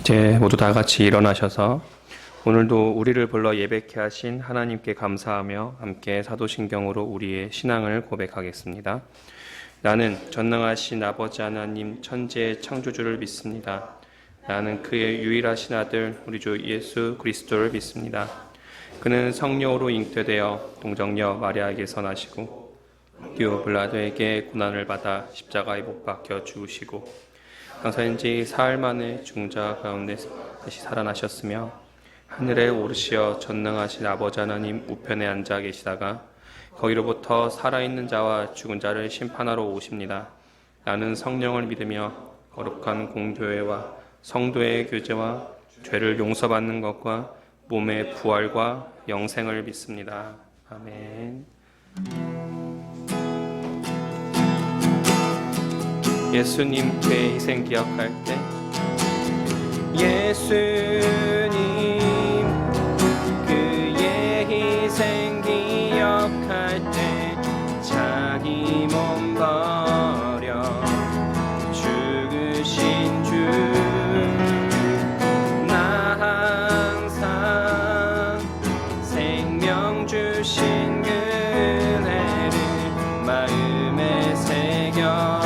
이제 모두 다 같이 일어나셔서 오늘도 우리를 불러 예배케 하신 하나님께 감사하며 함께 사도신경으로 우리의 신앙을 고백하겠습니다. 나는 전능하신 아버지 하나님 천지의 창조주를 믿습니다. 나는 그의 유일하신 아들 우리 주 예수 그리스도를 믿습니다. 그는 성령으로 잉태되어 동정녀 마리아에게서 나시고 띠오 빌라도에게 고난을 받아 십자가에 못 박혀 죽으시고 장사한 지 사흘 만에 중자 가운데 다시 살아나셨으며 하늘에 오르시어 전능하신 아버지 하나님 우편에 앉아 계시다가 거기로부터 살아있는 자와 죽은 자를 심판하러 오십니다. 나는 성령을 믿으며 거룩한 공교회와 성도의 교제와 죄를 용서받는 것과 몸의 부활과 영생을 믿습니다. 아멘. 예수님께 희생 기억할 때 예수님 그의 희생 기억할 때 자기 몸 버려 죽으신 주 나 항상 생명 주신 그네를 마음에 새겨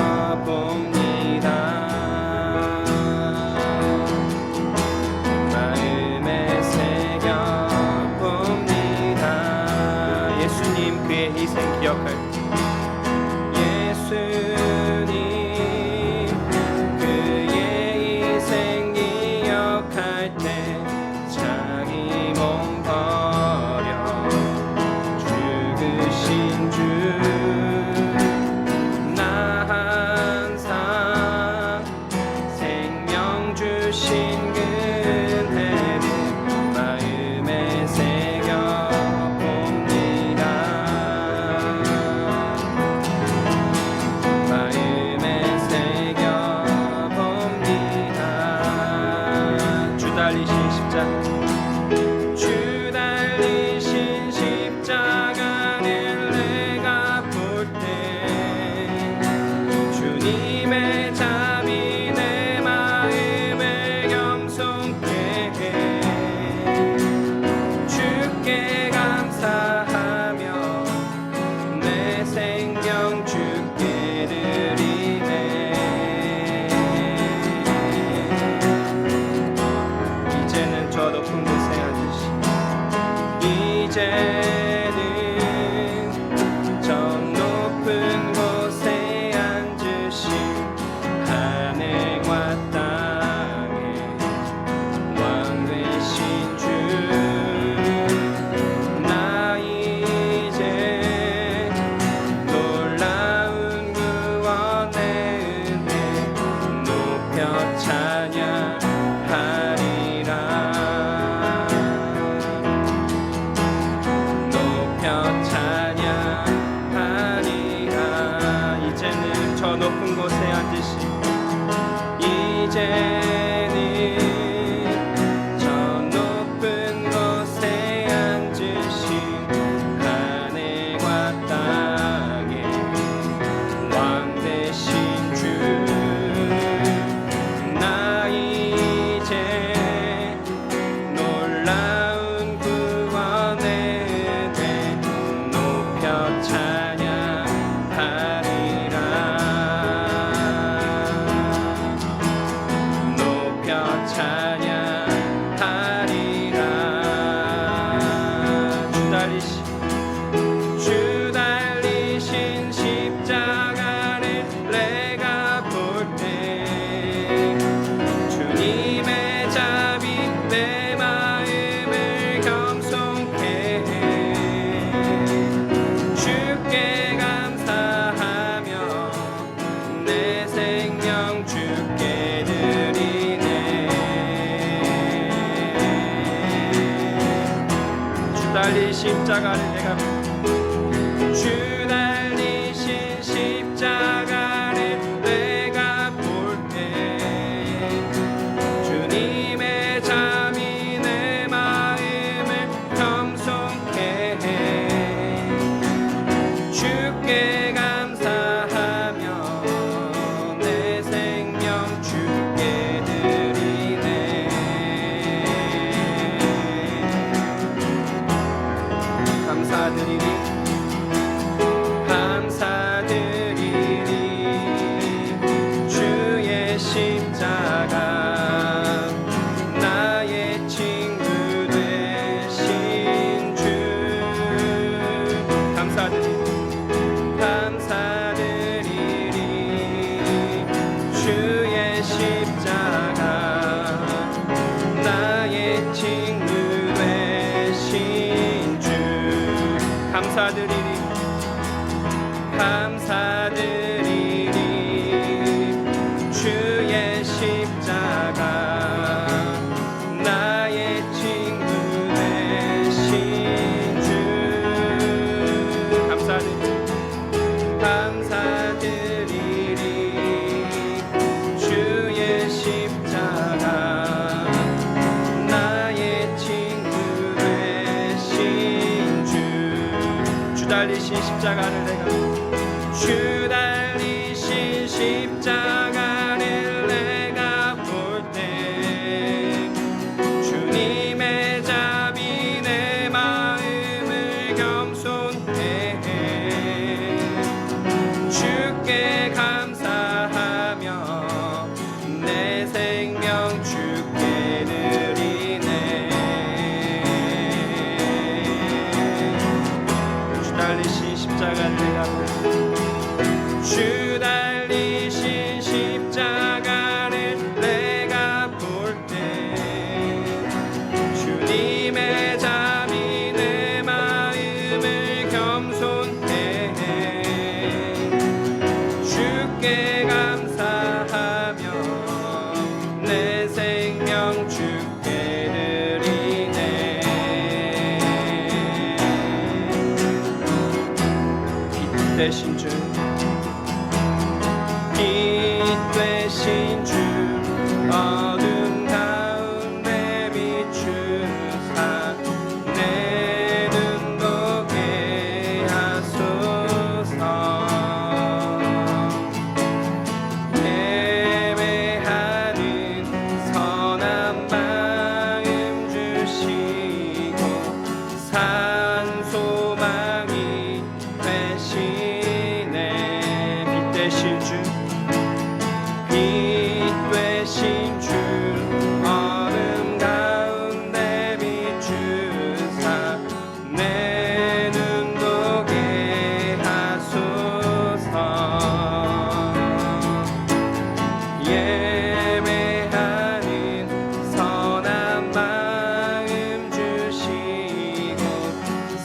십자가를 내가 주 달리신 십자가를 내가 볼 때 주님의 잠이 내 마음을 겸손케 해 주께 감사하며 내 생명 주께 드리네 감사드리리. 주의 십자가 나의 친구 되신 주 감사드리리. 주의 십자가 나의 친구 되신 주 달리신 십자가를 주 달리신 십자가를 내가 볼 때 주님의 자비 내 마음을 겸손해 주께 감사하며 내 생명 주께 드리네. 주 달리신 십자가를 내가 주 달리신 십자가를 내가 볼 때 주님의 자비 내 마음을 겸손해 주께 감사하며 내 생명 주께 드리네. 빛 되신 주 빛 되신 주 어둠 가운데 비추사 내 눈 보게 하소서. 예배하는 선한 마음 주시고 산 소망이 되시네. 빛 되신 주 빛 되신 주 어둠 가운데 비추사 내 눈 보게 하소서. 예배하는 선한 마음 주시고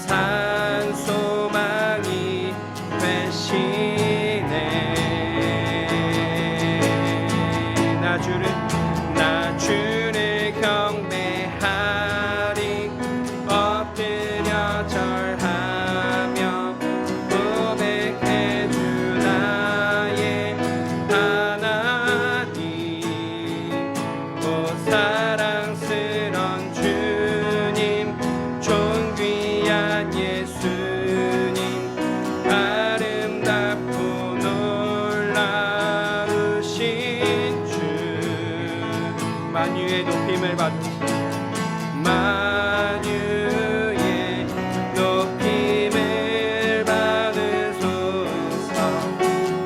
산 소망이 되시네. 나 주를 경배하리. 엎드려 절하며 고백해 주 나의 하나님. 오 사랑스런 주님 존귀한 예수님 아름답고 놀라우신 주 만유의 높임을 받으시 만유의 높임을 받으소서.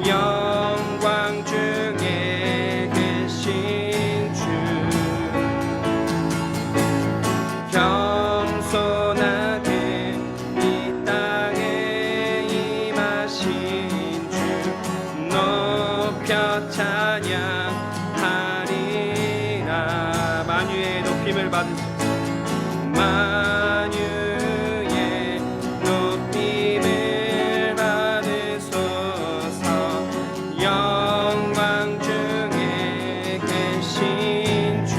영광 중에 계신 주 겸손하게 이 땅에 임하신 주 높여 찬양하리라. 만유의 높임을 받으소서. 만유의 높임을 받으소서. 영광 중에 계신 주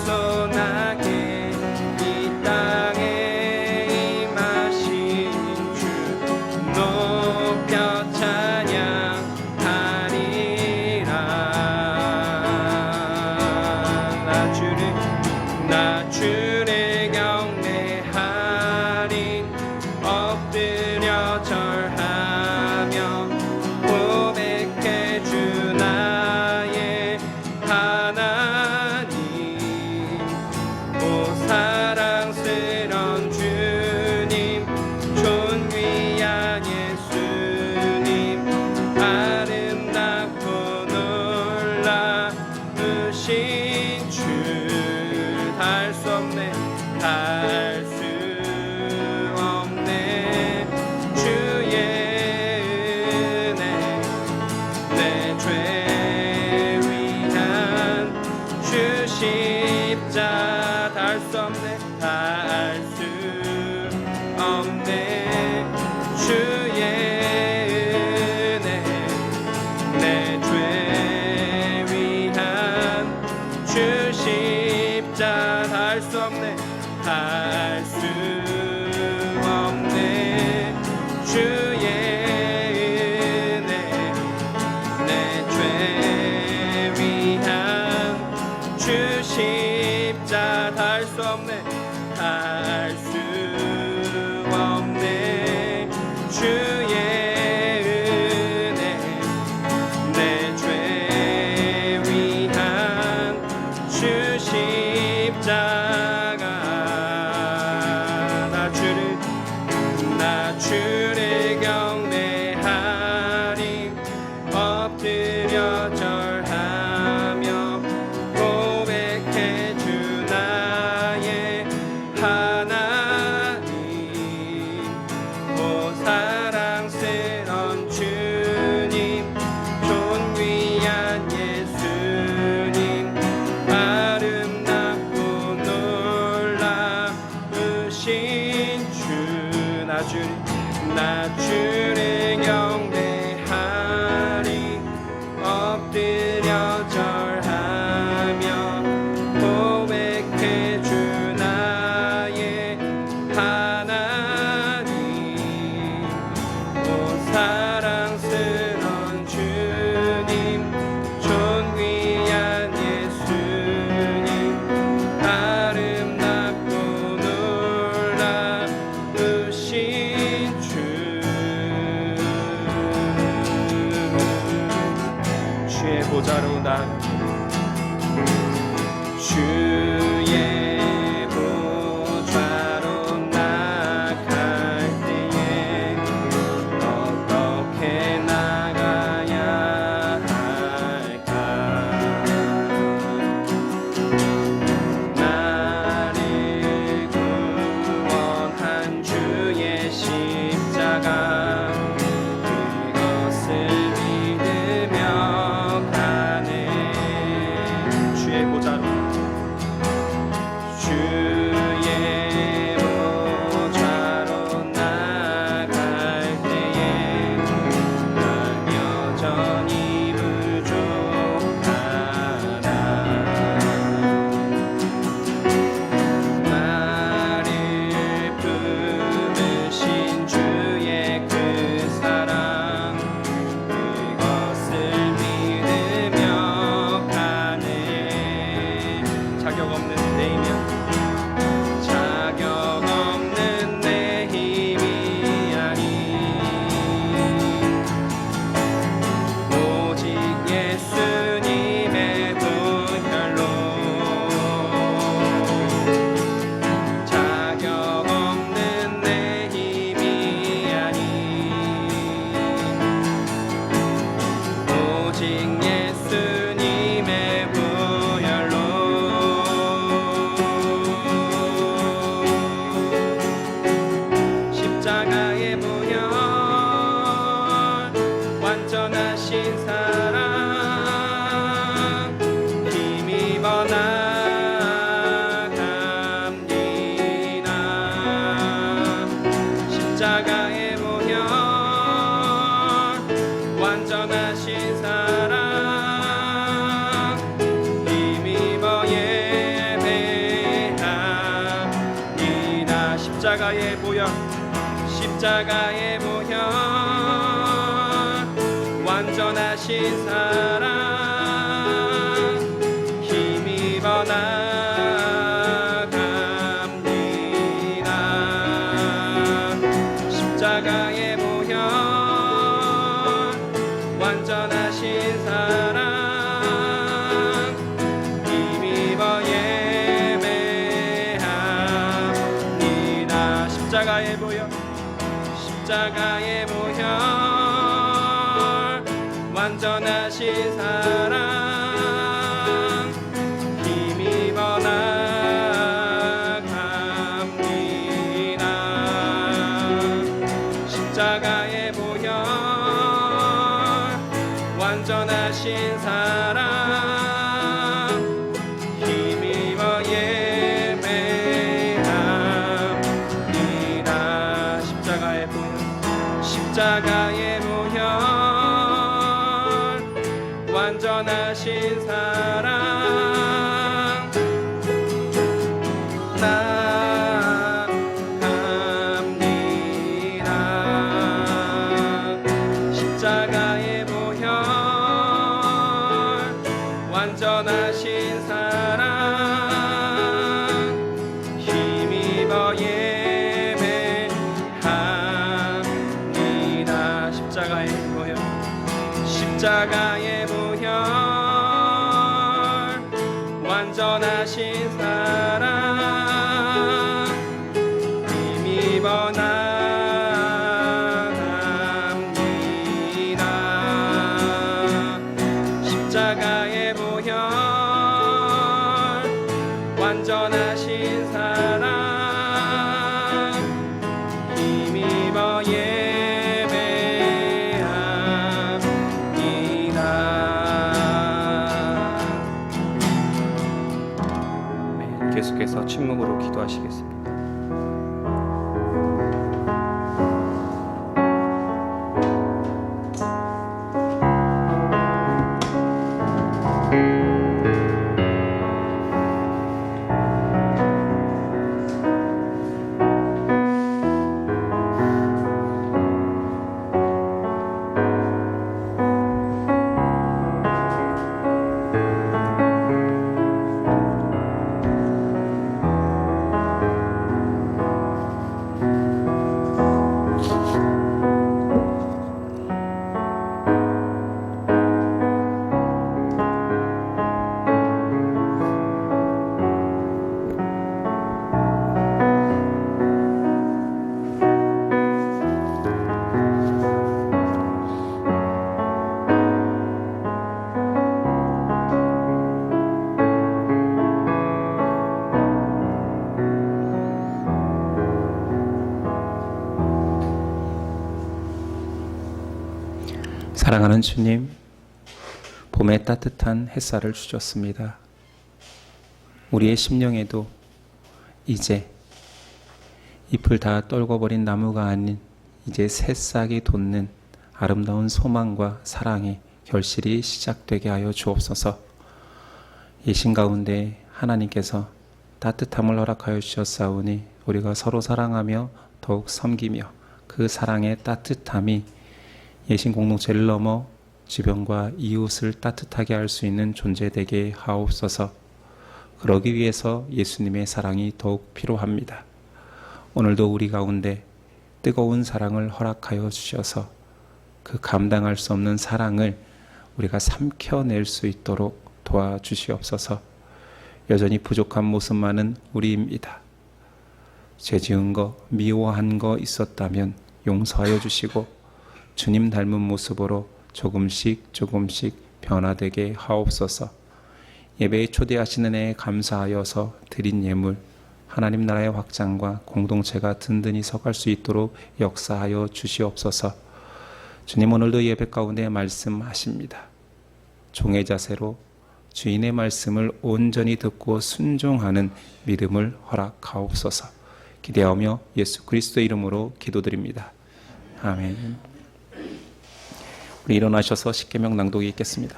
겸손하게 이 땅에 임하신 주 높여 찬양하리라. 나 주를 경배하리. 엎드려 절하며 고백해 주 나의 하나님. 오 사랑스런 주님 존귀한 예수님 아름답고 놀라우신 주 달 수 없네 없네 주의 은혜 내 죄 위한 주 십자가 할 수 없네 할 수 없네 주의 은혜 내 죄 위한 주 십자가 할 수 없네 할 수 없네 주의 은혜 내 죄 위한 주 십자가 나 주를 경배하리 엎드려 절하며 고백해 주 나의 하나님 오 사랑스런 주님 존귀한 예수님 아름답고 놀라우신 주 나 주를 경배하리 엎드려 절하며 고백해 주 나의 하나님 오 사랑스런 주님 존귀한 예수님 아름답고 놀라우신 주의 보좌로 나 주의 보좌로 나갈 때에 어떻게 나가야 할까 나를 구원한 주의 십자가 그것을 믿으며 가네 주의 보좌로 나갈 때에 난 여전히 부족하다 나를 품으신 주의 그 사랑 그것을 믿으며 가네 자격 없는 내 힘이 아니 오직 예수님의 보혈로 자격 없는 내 힘이 아니 오직 예수님의 보혈로 십자가의 보혈 완전하신 사랑 힘입어 나갑니다 십자가의 보혈 완전하신 사랑 힘입어 예배합니다 십자가의 보혈 십자가의 보혈 완전하신 사랑 힘입어 나갑니다 십자가의 보혈 완전하신 사랑 힘입어 예배합니다 십자가의 보혈 십자가의 보혈 완전하신 사랑 힘입어 나갑니다 십자가의 보혈 완전하신 사랑 힘입어 예배합니다 십자가의 십자가의 보혈, 십자가의 보혈, 완전하신 사랑 나갑니다. 십자가의 보혈, 완전하신 사랑 힘입어 예배합니다. 십자가의 보혈, 십자가의 보혈, 완전하신 사랑 힘입어 나갑니다. 십자가의 보혈, 완전하신 사랑 힘입어 예배합니다. 계속해서 침묵으로 기도하시겠습니다. 사랑하는 주님, 봄에 따뜻한 햇살을 주셨습니다. 우리의 심령에도 이제 잎을 다 떨궈버린 나무가 아닌 이제 새싹이 돋는 아름다운 소망과 사랑의 결실이 시작되게 하여 주옵소서. 예신 가운데 하나님께서 따뜻함을 허락하여 주셨사오니 우리가 서로 사랑하며 더욱 섬기며 그 사랑의 따뜻함이 예신 공동체를 넘어 주변과 이웃을 따뜻하게 할 수 있는 존재 되게 하옵소서. 그러기 위해서 예수님의 사랑이 더욱 필요합니다. 오늘도 우리 가운데 뜨거운 사랑을 허락하여 주셔서 그 감당할 수 없는 사랑을 우리가 삼켜낼 수 있도록 도와주시옵소서. 여전히 부족한 모습만은 우리입니다. 죄 지은 거, 미워한 거 있었다면 용서하여 주시고 주님 닮은 모습으로 조금씩 변화되게 하옵소서. 예배에 초대하시는 애에 감사하여서 드린 예물, 하나님 나라의 확장과 공동체가 든든히 서갈 수 있도록 역사하여 주시옵소서. 주님, 오늘도 예배 가운데 말씀하십니다. 종의 자세로 주인의 말씀을 온전히 듣고 순종하는 믿음을 허락하옵소서. 기대하며 예수 그리스도의 이름으로 기도드립니다. 아멘. 우리 일어나셔서 십계명 낭독이 있겠습니다.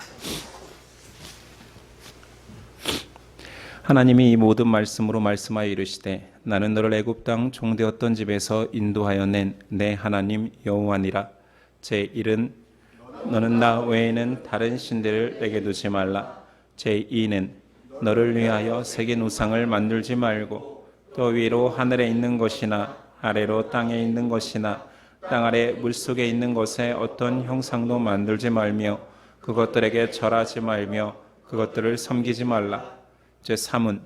하나님이 이 모든 말씀으로 말씀하여 이르시되 나는 너를 애굽 땅 종되었던 집에서 인도하여 낸 내 하나님 여호와니라. 제1은 너는 나 외에는 다른 신들을 내게 두지 말라. 제2는 너를 위하여 새긴 우상을 만들지 말고 또 위로 하늘에 있는 것이나 아래로 땅에 있는 것이나 땅 아래 물속에 있는 것에 어떤 형상도 만들지 말며 그것들에게 절하지 말며 그것들을 섬기지 말라. 제3은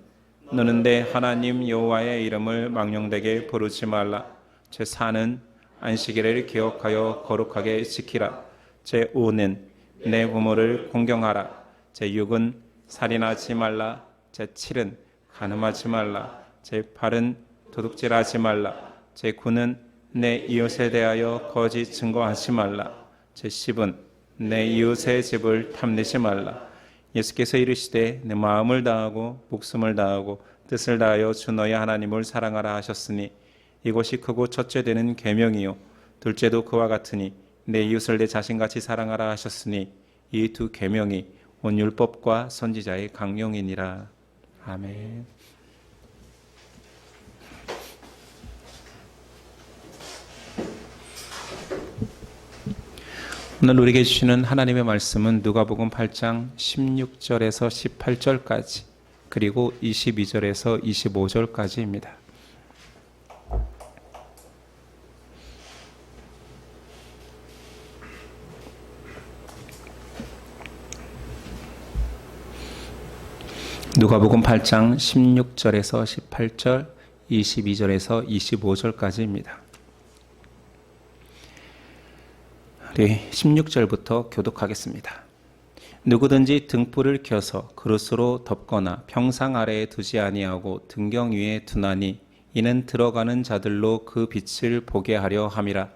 너는 내 하나님 여호와의 이름을 망령되게 부르지 말라. 제4는 안식일을 기억하여 거룩하게 지키라. 제5는 내 부모를 공경하라. 제6은 살인하지 말라. 제7은 간음하지 말라. 제8은 도둑질하지 말라. 제9는 내 이웃에 대하여 거짓 증거하지 말라. 제10은 내 이웃의 집을 탐내지 말라. 예수께서 이르시되 내 마음을 다하고 목숨을 다하고 뜻을 다하여 주 너의 하나님을 사랑하라 하셨으니 이것이 크고 첫째 되는 계명이요 둘째도 그와 같으니 내 이웃을 내 자신같이 사랑하라 하셨으니 이 두 계명이 온 율법과 선지자의 강령이니라. 아멘. 오늘 우리에게 주시는 하나님의 말씀은 누가복음 8장 16절에서 18절까지 그리고 22절에서 25절까지입니다. 누가복음 8장 16절에서 18절, 22절에서 25절까지입니다. 우리 16절부터 교독하겠습니다. 누구든지 등불을 켜서 그릇으로 덮거나 평상 아래에 두지 아니하고 등경 위에 두나니 이는 들어가는 자들로 그 빛을 보게 하려 함이라.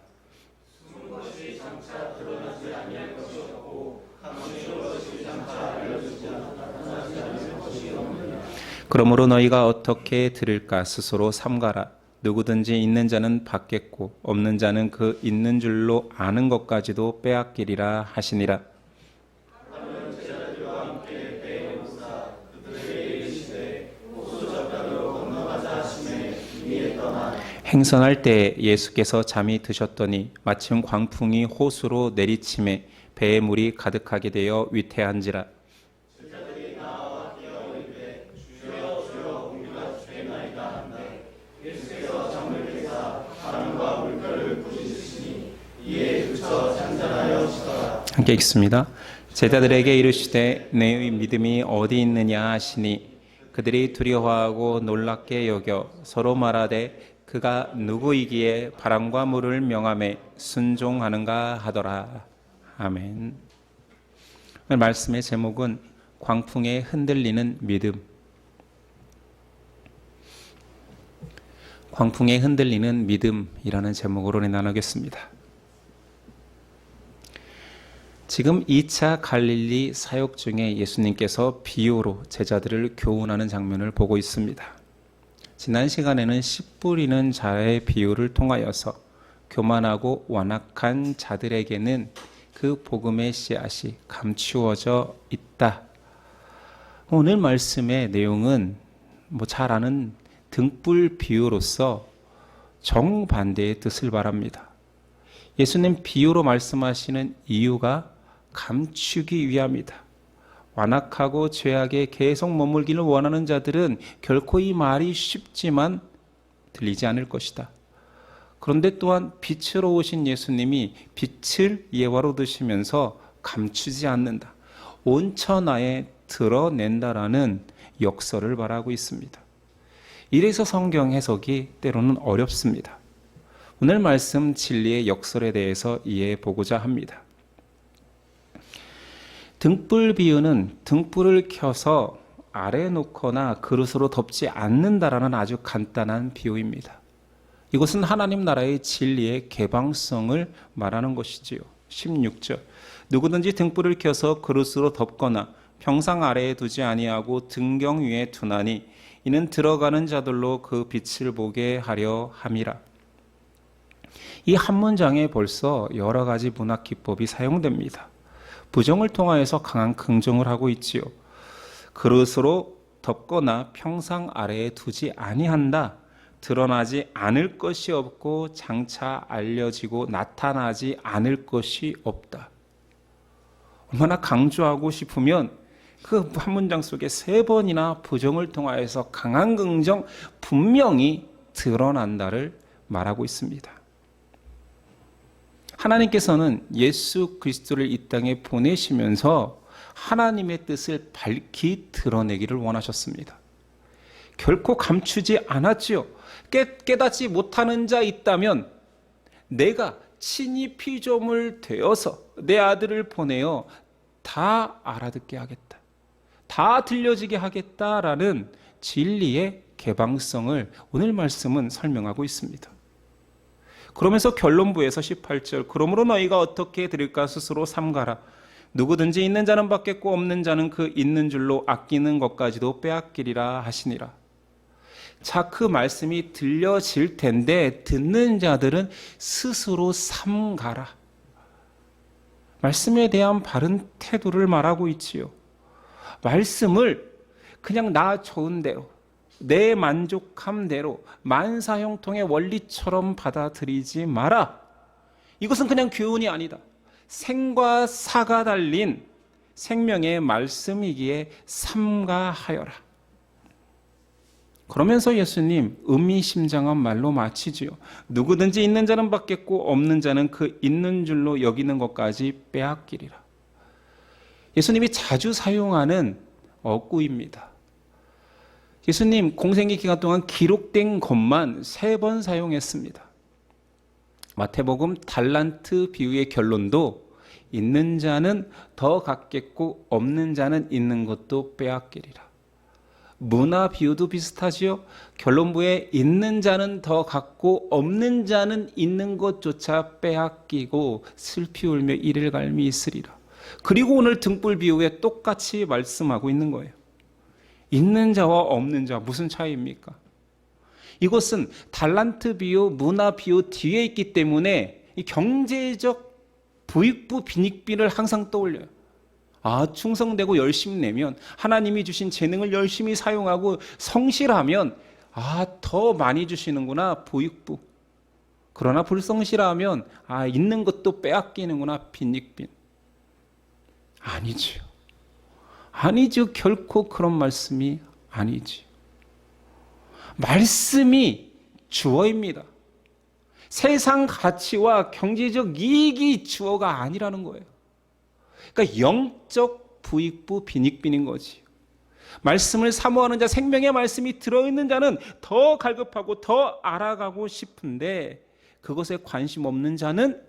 그러므로 너희가 어떻게 들을까 스스로 삼가라. 누구든지 있는 자는 받겠고 없는 자는 그 있는 줄로 아는 것까지도 빼앗기리라 하시니라. 행선할 때 예수께서 잠이 드셨더니 마침 광풍이 호수로 내리침에 배에 물이 가득하게 되어 위태한지라. 함께 읽습니다. 제자들에게 이르시되 너희 믿음이 어디 있느냐 하시니 그들이 두려워하고 놀랍게 여겨 서로 말하되 그가 누구이기에 바람과 물을 명함에 순종하는가 하더라. 아멘. 오늘 말씀의 제목은 광풍에 흔들리는 믿음. 광풍에 흔들리는 믿음이라는 제목으로 나누겠습니다. 지금 2차 갈릴리 사역 중에 예수님께서 비유로 제자들을 교훈하는 장면을 보고 있습니다. 지난 시간에는 씨 뿌리는 자의 비유를 통하여서 교만하고 완악한 자들에게는 그 복음의 씨앗이 감추어져 있다. 오늘 말씀의 내용은 잘 아는 등불 비유로서 정반대의 뜻을 말합니다. 예수님 비유로 말씀하시는 이유가 감추기 위함이다. 완악하고 죄악에 계속 머물기를 원하는 자들은 결코 이 말이 쉽지만 들리지 않을 것이다. 그런데 또한 빛으로 오신 예수님이 빛을 예화로 드시면서 감추지 않는다. 온천하에 드러낸다라는 역설을 말하고 있습니다. 이래서 성경 해석이 때로는 어렵습니다. 오늘 말씀 진리의 역설에 대해서 이해해 보고자 합니다. 등불 비유는 등불을 켜서 아래에 놓거나 그릇으로 덮지 않는다라는 아주 간단한 비유입니다. 이것은 하나님 나라의 진리의 개방성을 말하는 것이지요. 16절 누구든지 등불을 켜서 그릇으로 덮거나 평상 아래에 두지 아니하고 등경 위에 두나니 이는 들어가는 자들로 그 빛을 보게 하려 함이라. 이 한 문장에 벌써 여러 가지 문학 기법이 사용됩니다. 부정을 통하여서 강한 긍정을 하고 있지요. 그릇으로 덮거나 평상 아래에 두지 아니한다. 드러나지 않을 것이 없고 장차 알려지고 나타나지 않을 것이 없다. 얼마나 강조하고 싶으면 그 한 문장 속에 3번이나 부정을 통하여서 강한 긍정 분명히 드러난다를 말하고 있습니다. 하나님께서는 예수 그리스도를 이 땅에 보내시면서 하나님의 뜻을 밝히 드러내기를 원하셨습니다. 결코 감추지 않았지요. 깨닫지 못하는 자 있다면 내가 친히 피조물 되어서 내 아들을 보내어 다 알아듣게 하겠다. 다 들려지게 하겠다라는 진리의 개방성을 오늘 말씀은 설명하고 있습니다. 그러면서 결론부에서 18절 그러므로 너희가 어떻게 드릴까 스스로 삼가라. 누구든지 있는 자는 받겠고 없는 자는 그 있는 줄로 아끼는 것까지도 빼앗기리라 하시니라. 자, 그 말씀이 들려질 텐데 듣는 자들은 스스로 삼가라. 말씀에 대한 바른 태도를 말하고 있지요. 말씀을 그냥 나 좋은 대로, 내 만족함대로 만사형통의 원리처럼 받아들이지 마라. 이것은 그냥 교훈이 아니다. 생과 사가 달린 생명의 말씀이기에 삼가하여라. 그러면서 예수님 의미심장한 말로 마치지요. 누구든지 있는 자는 받겠고 없는 자는 그 있는 줄로 여기는 것까지 빼앗기리라. 예수님이 자주 사용하는 어구입니다. 예수님 공생애 기간 동안 기록된 것만 3번 사용했습니다. 마태복음 달란트 비유의 결론도 있는 자는 더 갖겠고 없는 자는 있는 것도 빼앗기리라. 문화 비유도 비슷하지요. 결론부에 있는 자는 더 갖고 없는 자는 있는 것조차 빼앗기고 슬피 울며 이를 갈미 있으리라. 그리고 오늘 등불 비유에 똑같이 말씀하고 있는 거예요. 있는 자와 없는 자 무슨 차이입니까? 이것은 달란트 비유, 문화 비유 뒤에 있기 때문에 이 경제적 부익부 빈익빈을 항상 떠올려요. 충성되고 열심히 내면, 하나님이 주신 재능을 열심히 사용하고 성실하면 더 많이 주시는구나, 부익부. 그러나 불성실하면 있는 것도 빼앗기는구나, 빈익빈. 아니죠. 아니죠. 결코 그런 말씀이 아니지. 말씀이 주어입니다. 세상 가치와 경제적 이익이 주어가 아니라는 거예요. 그러니까 영적 부익부 빈익빈인 거지. 말씀을 사모하는 자, 생명의 말씀이 들어있는 자는 더 갈급하고 더 알아가고 싶은데 그것에 관심 없는 자는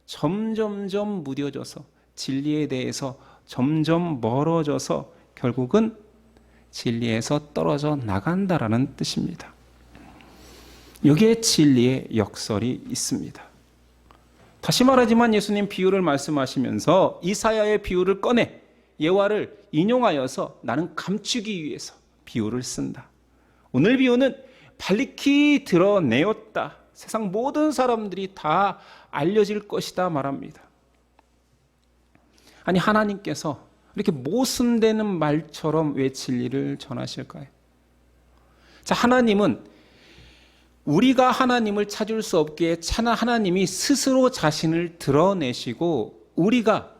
점점점 무뎌져서 진리에 대해서 점점 멀어져서 결국은 진리에서 떨어져 나간다라는 뜻입니다. 여기에 진리의 역설이 있습니다. 다시 말하지만 예수님 비유를 말씀하시면서 이사야의 비유를 꺼내 예화를 인용하여서 나는 감추기 위해서 비유를 쓴다. 오늘 비유는 발리키 드러내었다. 세상 모든 사람들이 다 알려질 것이다 말합니다. 아니, 하나님께서 이렇게 모순되는 말처럼 왜 진리를 전하실까요? 자, 하나님은 우리가 하나님을 찾을 수 없기에 하나님이 스스로 자신을 드러내시고 우리가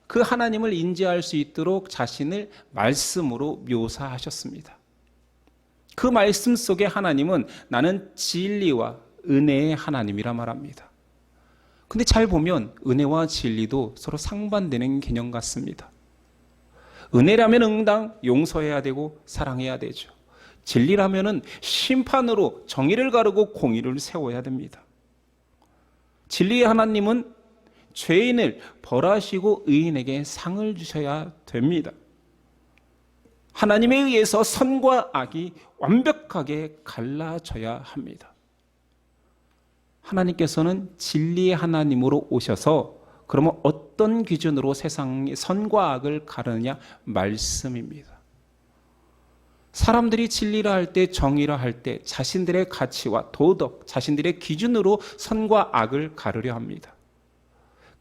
그 하나님을 인지할 수 있도록 자신을 말씀으로 묘사하셨습니다. 그 말씀 속에 하나님은 나는 진리와 은혜의 하나님이라 말합니다. 근데 잘 보면 은혜와 진리도 서로 상반되는 개념 같습니다. 은혜라면 응당 용서해야 되고 사랑해야 되죠. 진리라면은 심판으로 정의를 가르고 공의를 세워야 됩니다. 진리의 하나님은 죄인을 벌하시고 의인에게 상을 주셔야 됩니다. 하나님에 의해서 선과 악이 완벽하게 갈라져야 합니다. 하나님께서는 진리의 하나님으로 오셔서 그러면 어떤 기준으로 세상의 선과 악을 가르느냐? 말씀입니다. 사람들이 진리라 할 때, 정의라 할 때 자신들의 가치와 도덕, 자신들의 기준으로 선과 악을 가르려 합니다.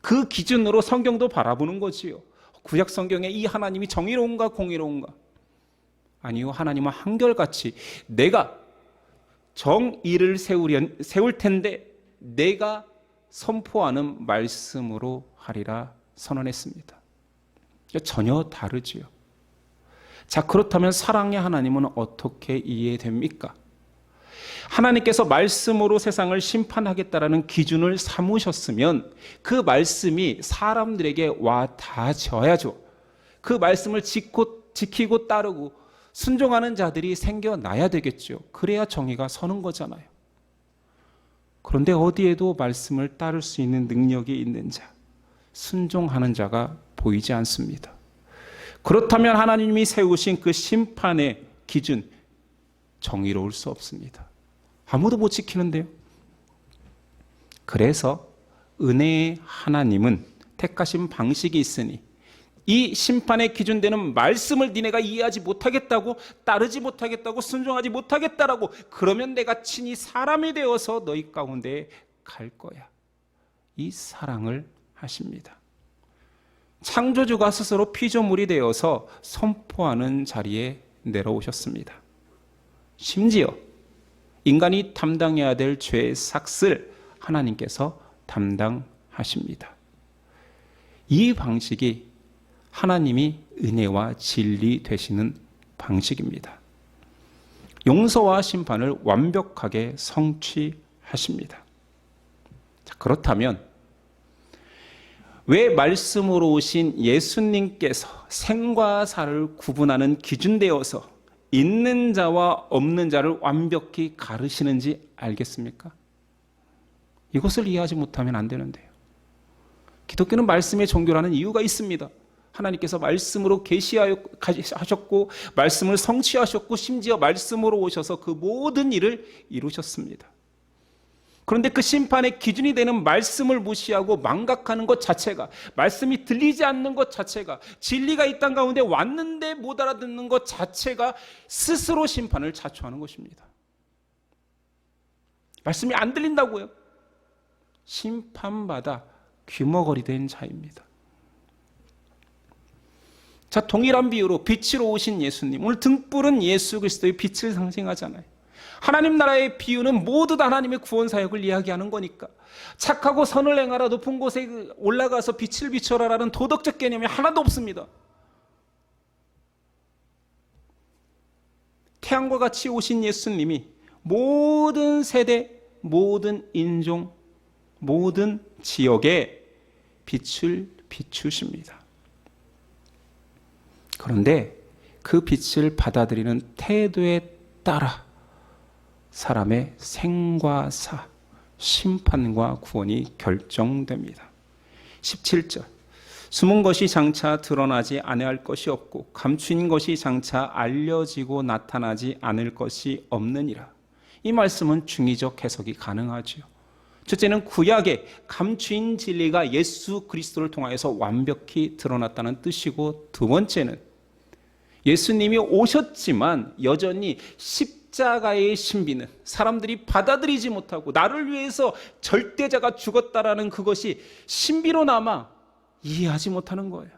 그 기준으로 성경도 바라보는 거지요. 구약 성경에 이 하나님이 정의로운가 공의로운가? 아니요, 하나님은 한결같이 내가 정의를 세울 텐데 내가 선포하는 말씀으로 하리라 선언했습니다. 전혀 다르지요. 자, 그렇다면 사랑의 하나님은 어떻게 이해됩니까? 하나님께서 말씀으로 세상을 심판하겠다라는 기준을 삼으셨으면 그 말씀이 사람들에게 와 닿아져야죠. 그 말씀을 지키고 따르고 순종하는 자들이 생겨나야 되겠죠. 그래야 정의가 서는 거잖아요. 그런데 어디에도 말씀을 따를 수 있는 능력이 있는 자, 순종하는 자가 보이지 않습니다. 그렇다면 하나님이 세우신 그 심판의 기준, 정의로울 수 없습니다. 아무도 못 지키는데요. 그래서 은혜의 하나님은 택하신 방식이 있으니 이 심판의 기준되는 말씀을 니네가 이해하지 못하겠다고, 따르지 못하겠다고, 순종하지 못하겠다라고, 그러면 내가 친히 사람이 되어서 너희 가운데 갈 거야. 이 사랑을 하십니다. 창조주가 스스로 피조물이 되어서 선포하는 자리에 내려오셨습니다. 심지어 인간이 담당해야 될 죄의 삭을 하나님께서 담당하십니다. 이 방식이 하나님이 은혜와 진리 되시는 방식입니다. 용서와 심판을 완벽하게 성취하십니다. 자, 그렇다면 왜 말씀으로 오신 예수님께서 생과 사를 구분하는 기준 되어서 있는 자와 없는 자를 완벽히 가르시는지 알겠습니까? 이것을 이해하지 못하면 안 되는데요. 기독교는 말씀의 종교라는 이유가 있습니다. 하나님께서 말씀으로 계시하셨고 말씀을 성취하셨고 심지어 말씀으로 오셔서 그 모든 일을 이루셨습니다. 그런데 그 심판의 기준이 되는 말씀을 무시하고 망각하는 것 자체가, 말씀이 들리지 않는 것 자체가, 진리가 이 땅 가운데 왔는데 못 알아듣는 것 자체가 스스로 심판을 자초하는 것입니다. 말씀이 안 들린다고요? 심판받아 귀머거리 된 자입니다. 자, 동일한 비유로 빛으로 오신 예수님, 오늘 등불은 예수 그리스도의 빛을 상징하잖아요. 하나님 나라의 비유는 모두 다 하나님의 구원 사역을 이야기하는 거니까 착하고 선을 행하라, 높은 곳에 올라가서 빛을 비춰라라는 도덕적 개념이 하나도 없습니다. 태양과 같이 오신 예수님이 모든 세대, 모든 인종, 모든 지역에 빛을 비추십니다. 그런데 그 빛을 받아들이는 태도에 따라 사람의 생과 사, 심판과 구원이 결정됩니다. 17절, 숨은 것이 장차 드러나지 아니할 것이 없고 감추인 것이 장차 알려지고 나타나지 않을 것이 없느니라. 이 말씀은 중의적 해석이 가능하죠. 첫째는 구약의 감추인 진리가 예수 그리스도를 통하여서 완벽히 드러났다는 뜻이고, 두 번째는 예수님이 오셨지만 여전히 십자가의 신비는 사람들이 받아들이지 못하고 나를 위해서 절대자가 죽었다라는 그것이 신비로 남아 이해하지 못하는 거예요.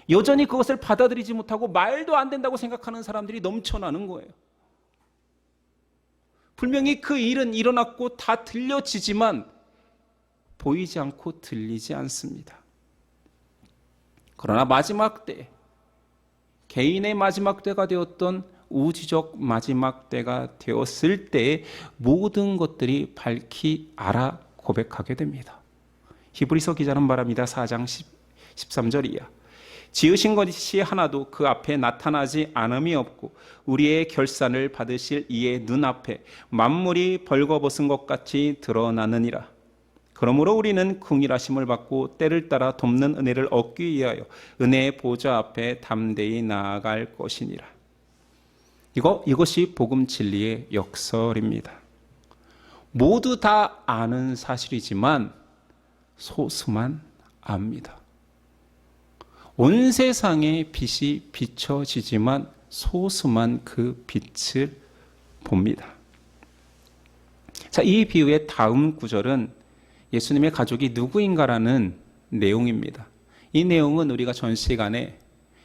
여전히 그것을 받아들이지 못하고 말도 안 된다고 생각하는 사람들이 넘쳐나는 거예요. 분명히 그 일은 일어났고 다 들려지지만 보이지 않고 들리지 않습니다. 그러나 마지막 때, 개인의 마지막 때가 되었던 우주적 마지막 때가 되었을 때 모든 것들이 밝히 알아 고백하게 됩니다. 히브리서 기자는 말합니다. 4장 13절 이하. 지으신 것이 하나도 그 앞에 나타나지 않음이 없고 우리의 결산을 받으실 이의 눈앞에 만물이 벌거벗은 것 같이 드러나느니라. 그러므로 우리는 긍휼하심을 받고 때를 따라 돕는 은혜를 얻기 위하여 은혜의 보좌 앞에 담대히 나아갈 것이니라. 이것이 복음 진리의 역설입니다. 모두 다 아는 사실이지만 소수만 압니다. 온 세상에 빛이 비춰지지만 소수만 그 빛을 봅니다. 자, 이 비유의 다음 구절은 예수님의 가족이 누구인가라는 내용입니다. 이 내용은 우리가 전 시간에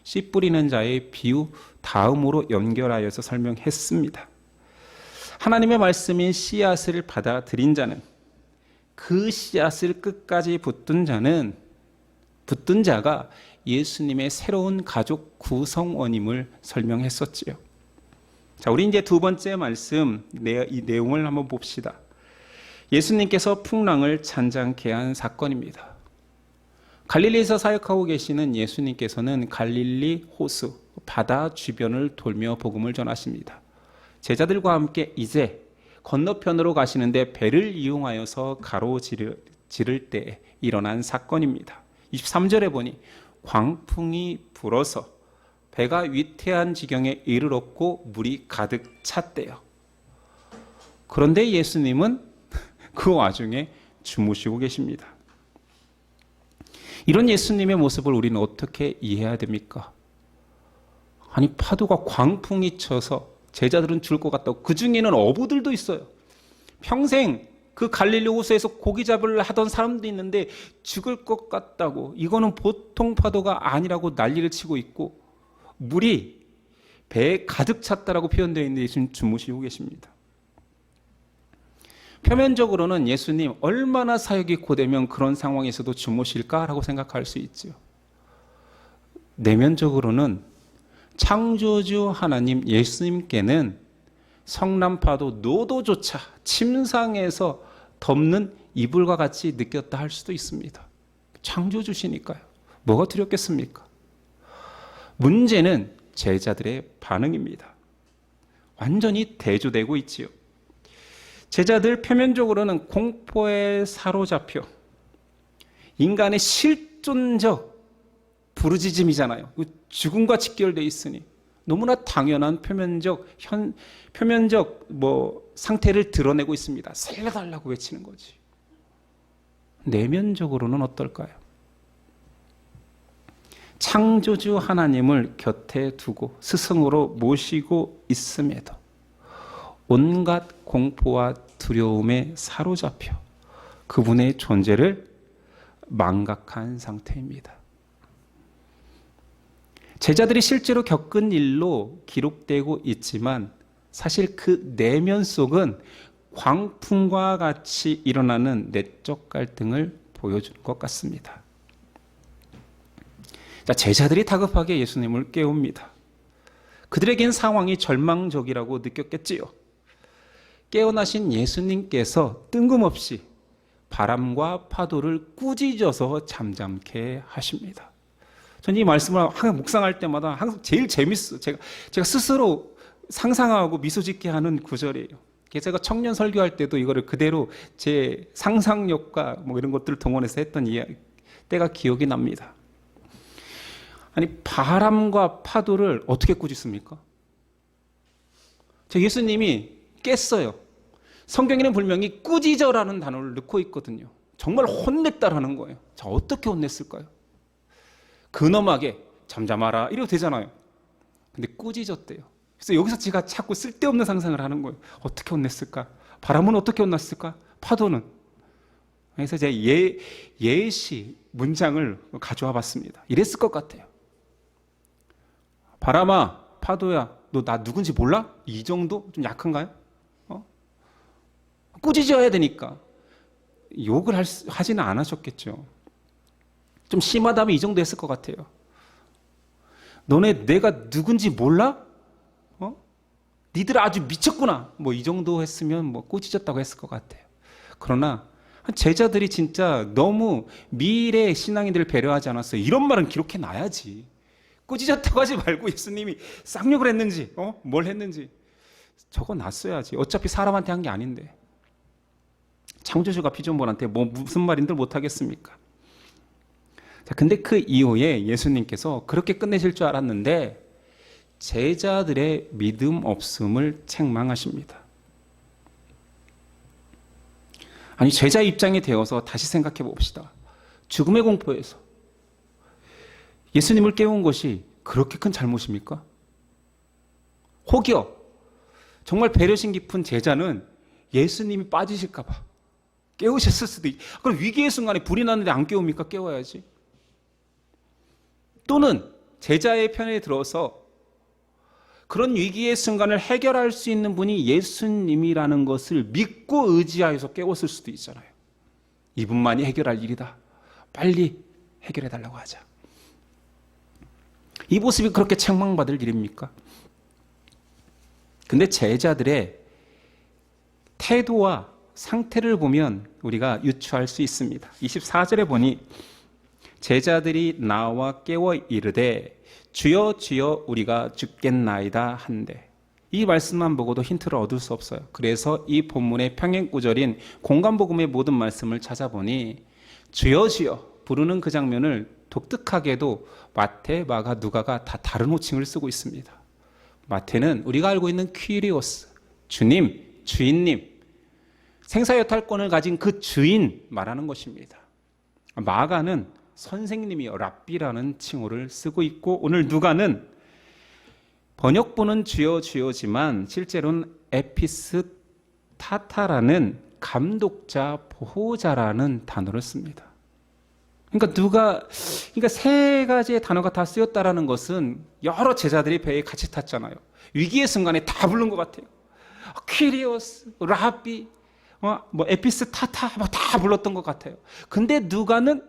씨 뿌리는 자의 비유 다음으로 연결하여서 설명했습니다. 하나님의 말씀인 씨앗을 받아들인 자는, 그 씨앗을 끝까지 붙든 자가 예수님의 새로운 가족 구성원임을 설명했었지요. 자, 우리 이제 두 번째 말씀, 이 내용을 한번 봅시다. 예수님께서 풍랑을 잔잔케 한 사건입니다. 갈릴리에서 사역하고 계시는 예수님께서는 갈릴리 호수, 바다 주변을 돌며 복음을 전하십니다. 제자들과 함께 이제 건너편으로 가시는데 배를 이용하여서 가로지를 때 일어난 사건입니다. 23절에 보니 광풍이 불어서 배가 위태한 지경에 이르렀고 물이 가득 찼대요. 그런데 예수님은 그 와중에 주무시고 계십니다. 이런 예수님의 모습을 우리는 어떻게 이해해야 됩니까? 아니, 파도가 광풍이 쳐서 제자들은 죽을 것 같다고. 그 중에는 어부들도 있어요. 평생 그 갈릴리 호수에서 고기 잡으려 하던 사람도 있는데 죽을 것 같다고. 이거는 보통 파도가 아니라고 난리를 치고 있고, 물이 배에 가득 찼다라고 표현되어 있는데 예수님 주무시고 계십니다. 표면적으로는 예수님 얼마나 사역이 고되면 그런 상황에서도 주무실까라고 생각할 수 있죠. 내면적으로는 창조주 하나님 예수님께는 성난파도 노도조차 침상에서 덮는 이불과 같이 느꼈다 할 수도 있습니다. 창조주시니까요. 뭐가 두렵겠습니까? 문제는 제자들의 반응입니다. 완전히 대조되고 있지요. 제자들 표면적으로는 공포에 사로잡혀 인간의 실존적 부르짖음이잖아요. 죽음과 직결되어 있으니 너무나 당연한 표면적 상태를 드러내고 있습니다. 살려달라고 외치는 거지. 내면적으로는 어떨까요? 창조주 하나님을 곁에 두고 스승으로 모시고 있음에도 온갖 공포와 두려움에 사로잡혀 그분의 존재를 망각한 상태입니다. 제자들이 실제로 겪은 일로 기록되고 있지만 사실 그 내면 속은 광풍과 같이 일어나는 내적 갈등을 보여주는 것 같습니다. 자, 제자들이 다급하게 예수님을 깨웁니다. 그들에겐 상황이 절망적이라고 느꼈겠지요. 깨어나신 예수님께서 뜬금없이 바람과 파도를 꾸짖어서 잠잠케 하십니다. 저는 이 말씀을 항상 묵상할 때마다 항상 제일 재밌어요. 제가 스스로 상상하고 미소 짓게 하는 구절이에요. 제가 청년 설교할 때도 이거를 그대로 제 상상력과 뭐 이런 것들을 동원해서 했던 때가 기억이 납니다. 아니, 바람과 파도를 어떻게 꾸짖습니까? 예수님이 깼어요. 성경에는 분명히 꾸짖어라는 단어를 넣고 있거든요. 정말 혼냈다라는 거예요. 자, 어떻게 혼냈을까요? 근엄하게 잠잠하라 이래도 되잖아요. 근데 꾸짖었대요. 그래서 여기서 제가 자꾸 쓸데없는 상상을 하는 거예요. 어떻게 혼냈을까? 바람은 어떻게 혼났을까? 파도는? 그래서 제가 예시 문장을 가져와 봤습니다. 이랬을 것 같아요. 바람아, 파도야, 너 나 누군지 몰라? 이 정도? 좀 약한가요? 꾸짖어야 되니까. 욕을 하지는 않으셨겠죠. 좀 심하다면 이 정도 했을 것 같아요. 너네 내가 누군지 몰라? 니들 아주 미쳤구나. 뭐 이 정도 했으면 뭐 꾸짖었다고 했을 것 같아요. 그러나 제자들이 진짜 너무 미래 신앙인들을 배려하지 않았어요. 이런 말은 기록해 놔야지. 꾸짖었다고 하지 말고 예수님이 쌍욕을 했는지, 뭘 했는지 적어 놨어야지. 어차피 사람한테 한 게 아닌데. 창조주가 피조물한테 뭐 무슨 말인들 못하겠습니까? 자, 근데 그 이후에 예수님께서 그렇게 끝내실 줄 알았는데 제자들의 믿음 없음을 책망하십니다. 아니, 제자 입장이 되어서 다시 생각해 봅시다. 죽음의 공포에서 예수님을 깨운 것이 그렇게 큰 잘못입니까? 혹여 정말 배려심 깊은 제자는 예수님이 빠지실까 봐 깨우셨을 수도 있고, 그럼 위기의 순간에 불이 났는데 안 깨웁니까? 깨워야지. 또는 제자의 편에 들어서 그런 위기의 순간을 해결할 수 있는 분이 예수님이라는 것을 믿고 의지하여서 깨웠을 수도 있잖아요. 이분만이 해결할 일이다. 빨리 해결해달라고 하자. 이 모습이 그렇게 책망받을 일입니까? 근데 제자들의 태도와 상태를 보면 우리가 유추할 수 있습니다. 24절에 보니 제자들이 나와 깨워 이르되 주여 주여 우리가 죽겠나이다 한데, 이 말씀만 보고도 힌트를 얻을 수 없어요. 그래서 이 본문의 평행 구절인 공간복음의 모든 말씀을 찾아보니 주여 주여 부르는 그 장면을 독특하게도 마태, 마가, 누가가 다 다른 호칭을 쓰고 있습니다. 마태는 우리가 알고 있는 퀴리오스, 주님, 주인님, 생사여탈권을 가진 그 주인 말하는 것입니다. 마가는 선생님이요, 랍비라는 칭호를 쓰고 있고, 오늘 누가는 번역본은 주여 주여지만 실제로는 에피스타타라는 감독자, 보호자라는 단어를 씁니다. 그러니까 세 가지의 단어가 다 쓰였다라는 것은 여러 제자들이 배에 같이 탔잖아요. 위기의 순간에 다 부른 것 같아요. 퀴리오스, 라비, 에피스타타 다 불렀던 것 같아요. 근데 누가는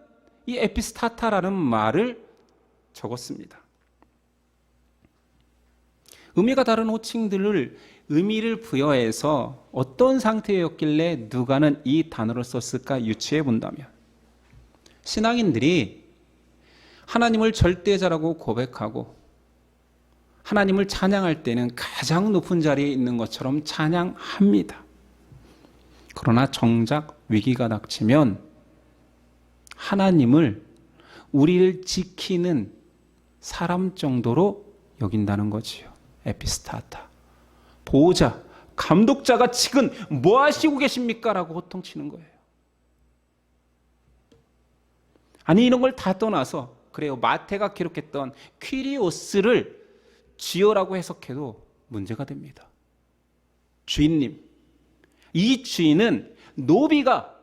이 에피스타타라는 말을 적었습니다. 의미가 다른 호칭들을 의미를 부여해서 어떤 상태였길래 누가는 이 단어를 썼을까 유추해 본다면, 신앙인들이 하나님을 절대자라고 고백하고 하나님을 찬양할 때는 가장 높은 자리에 있는 것처럼 찬양합니다. 그러나 정작 위기가 닥치면 하나님을, 우리를 지키는 사람 정도로 여긴다는 거지요. 에피스타타, 보호자, 감독자가 지금 뭐 하시고 계십니까? 라고 호통치는 거예요. 아니, 이런 걸 다 떠나서, 그래요, 마태가 기록했던 퀴리오스를 주여라고 해석해도 문제가 됩니다. 주인님, 이 주인은 노비가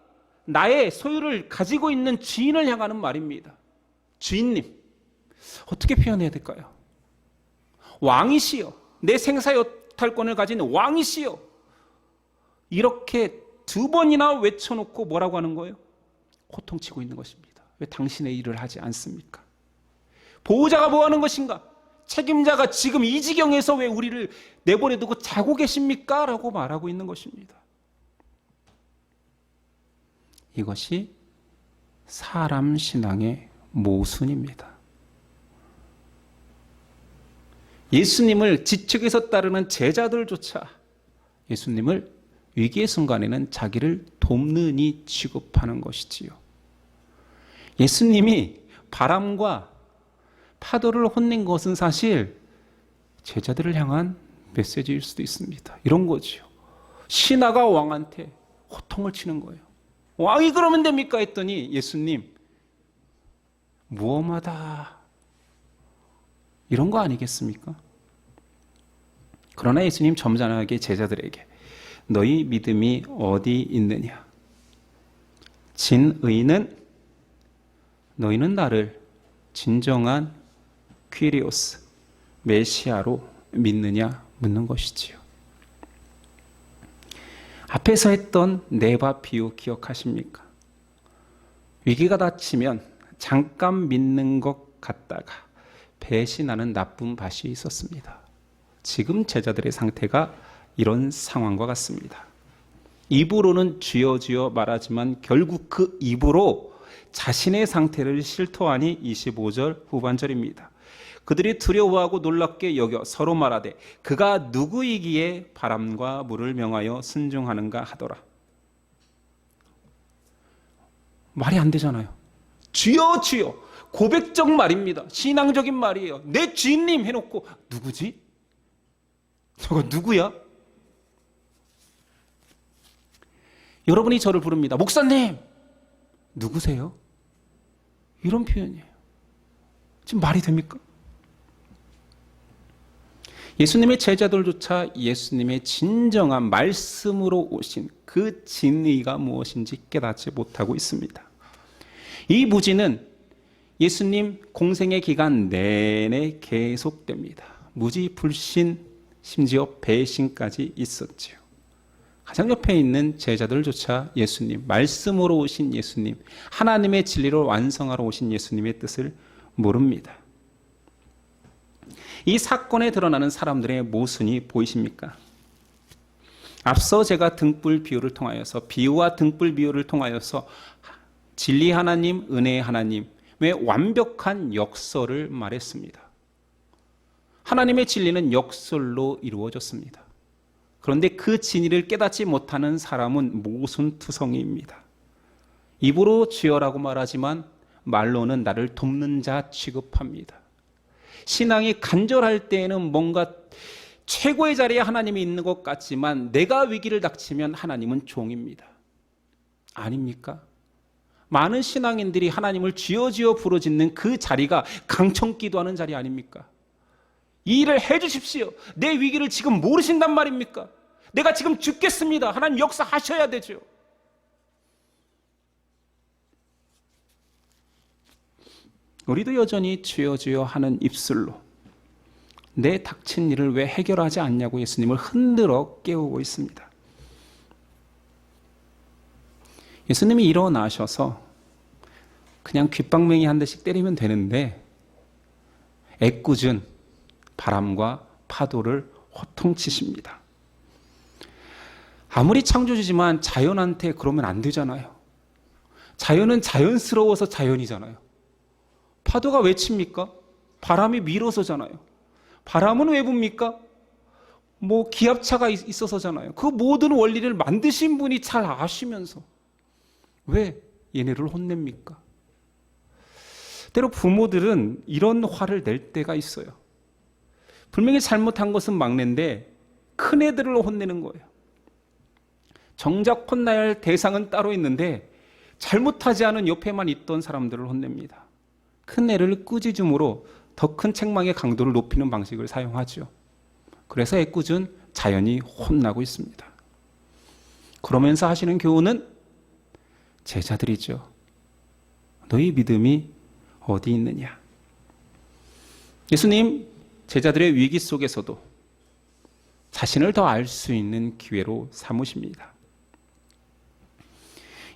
나의 소유를 가지고 있는 주인을 향하는 말입니다. 주인님, 어떻게 표현해야 될까요? 왕이시여, 내 생사여탈권을 가진 왕이시여, 이렇게 두 번이나 외쳐놓고 뭐라고 하는 거예요? 호통치고 있는 것입니다. 왜 당신의 일을 하지 않습니까? 보호자가 뭐 하는 것인가? 책임자가 지금 이 지경에서 왜 우리를 내버려두고 자고 계십니까? 라고 말하고 있는 것입니다. 이것이 사람 신앙의 모순입니다. 예수님을 지측에서 따르는 제자들조차 예수님을 위기의 순간에는 자기를 돕는 이 취급하는 것이지요. 예수님이 바람과 파도를 혼낸 것은 사실 제자들을 향한 메시지일 수도 있습니다. 이런 거지요. 신하가 왕한테 호통을 치는 거예요. 왕이 그러면 됩니까? 했더니 예수님, 무엄하다, 이런 거 아니겠습니까? 그러나 예수님 점잖하게 제자들에게 너희 믿음이 어디 있느냐? 진의는 너희는 나를 진정한 퀴리오스, 메시아로 믿느냐 묻는 것이지요. 앞에서 했던 네바 비유 기억하십니까? 위기가 닥치면 잠깐 믿는 것 같다가 배신하는 나쁜 밭이 있었습니다. 지금 제자들의 상태가 이런 상황과 같습니다. 입으로는 주여 주여 말하지만 결국 그 입으로 자신의 상태를 실토하니 25절 후반절입니다. 그들이 두려워하고 놀랍게 여겨 서로 말하되 그가 누구이기에 바람과 물을 명하여 순종하는가 하더라. 말이 안 되잖아요. 주여 주여, 고백적 말입니다. 신앙적인 말이에요. 내 주인님 해놓고 누구지? 저거 누구야? 여러분이 저를 부릅니다. 목사님, 누구세요? 이런 표현이에요. 지금 말이 됩니까? 예수님의 제자들조차 예수님의 진정한 말씀으로 오신 그 진의가 무엇인지 깨닫지 못하고 있습니다. 이 무지는 예수님 공생의 기간 내내 계속됩니다. 무지, 불신, 심지어 배신까지 있었지요. 가장 옆에 있는 제자들조차 예수님, 말씀으로 오신 예수님, 하나님의 진리를 완성하러 오신 예수님의 뜻을 모릅니다. 이 사건에 드러나는 사람들의 모순이 보이십니까? 앞서 제가 등불 비유를 통하여서, 비유와 등불 비유를 통하여서 진리 하나님, 은혜의 하나님의 완벽한 역설을 말했습니다. 하나님의 진리는 역설로 이루어졌습니다. 그런데 그 진리를 깨닫지 못하는 사람은 모순투성이입니다. 입으로 주여라고 말하지만 말로는 나를 돕는 자 취급합니다. 신앙이 간절할 때에는 뭔가 최고의 자리에 하나님이 있는 것 같지만 내가 위기를 닥치면 하나님은 종입니다. 아닙니까? 많은 신앙인들이 하나님을 쥐어쥐어 부르짖는 그 자리가 강청 기도하는 자리 아닙니까? 이 일을 해주십시오. 내 위기를 지금 모르신단 말입니까? 내가 지금 죽겠습니다. 하나님 역사하셔야 되죠. 우리도 여전히 쥐어쥐어 하는 입술로 내 닥친 일을 왜 해결하지 않냐고 예수님을 흔들어 깨우고 있습니다. 예수님이 일어나셔서 그냥 귓방맹이 한 대씩 때리면 되는데 애꿎은 바람과 파도를 호통치십니다. 아무리 창조주지만 자연한테 그러면 안 되잖아요. 자연은 자연스러워서 자연이잖아요. 파도가 왜 칩니까? 바람이 밀어서잖아요. 바람은 왜 붑니까? 기압차가 있어서잖아요. 그 모든 원리를 만드신 분이 잘 아시면서 왜 얘네를 혼냅니까? 때로 부모들은 이런 화를 낼 때가 있어요. 분명히 잘못한 것은 막내인데 큰 애들을 혼내는 거예요. 정작 혼나야 할 대상은 따로 있는데 잘못하지 않은 옆에만 있던 사람들을 혼냅니다. 큰 애를 꾸짖음으로 더 큰 책망의 강도를 높이는 방식을 사용하죠. 그래서 애꿎은 자연이 혼나고 있습니다. 그러면서 하시는 교훈은 제자들이죠. 너희 믿음이 어디 있느냐? 예수님 제자들의 위기 속에서도 자신을 더 알 수 있는 기회로 삼으십니다.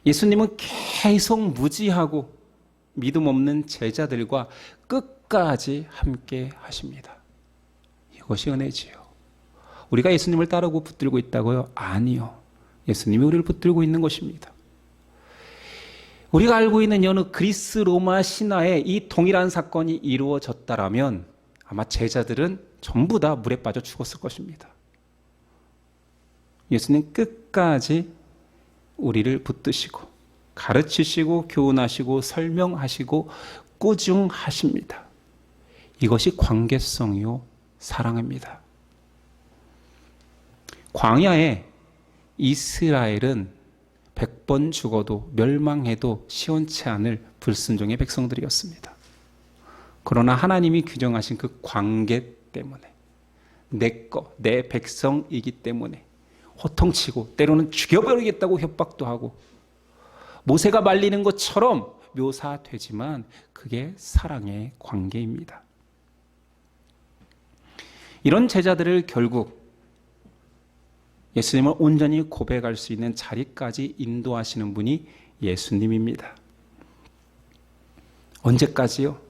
예수님은 계속 무지하고 믿음 없는 제자들과 끝까지 함께 하십니다. 이것이 은혜지요. 우리가 예수님을 따르고 붙들고 있다고요? 아니요. 예수님이 우리를 붙들고 있는 것입니다. 우리가 알고 있는 어느 그리스 로마 신화에 이 동일한 사건이 이루어졌다라면 아마 제자들은 전부 다 물에 빠져 죽었을 것입니다. 예수님 끝까지 우리를 붙드시고 가르치시고 교훈하시고 설명하시고 꾸중하십니다. 이것이 관계성이요 사랑입니다. 광야에 이스라엘은 100번 죽어도 멸망해도 시원치 않을 불순종의 백성들이었습니다. 그러나 하나님이 규정하신 그 관계 때문에 내 백성이기 때문에 호통치고 때로는 죽여버리겠다고 협박도 하고 모세가 말리는 것처럼 묘사되지만 그게 사랑의 관계입니다. 이런 제자들을 결국 예수님을 온전히 고백할 수 있는 자리까지 인도하시는 분이 예수님입니다. 언제까지요?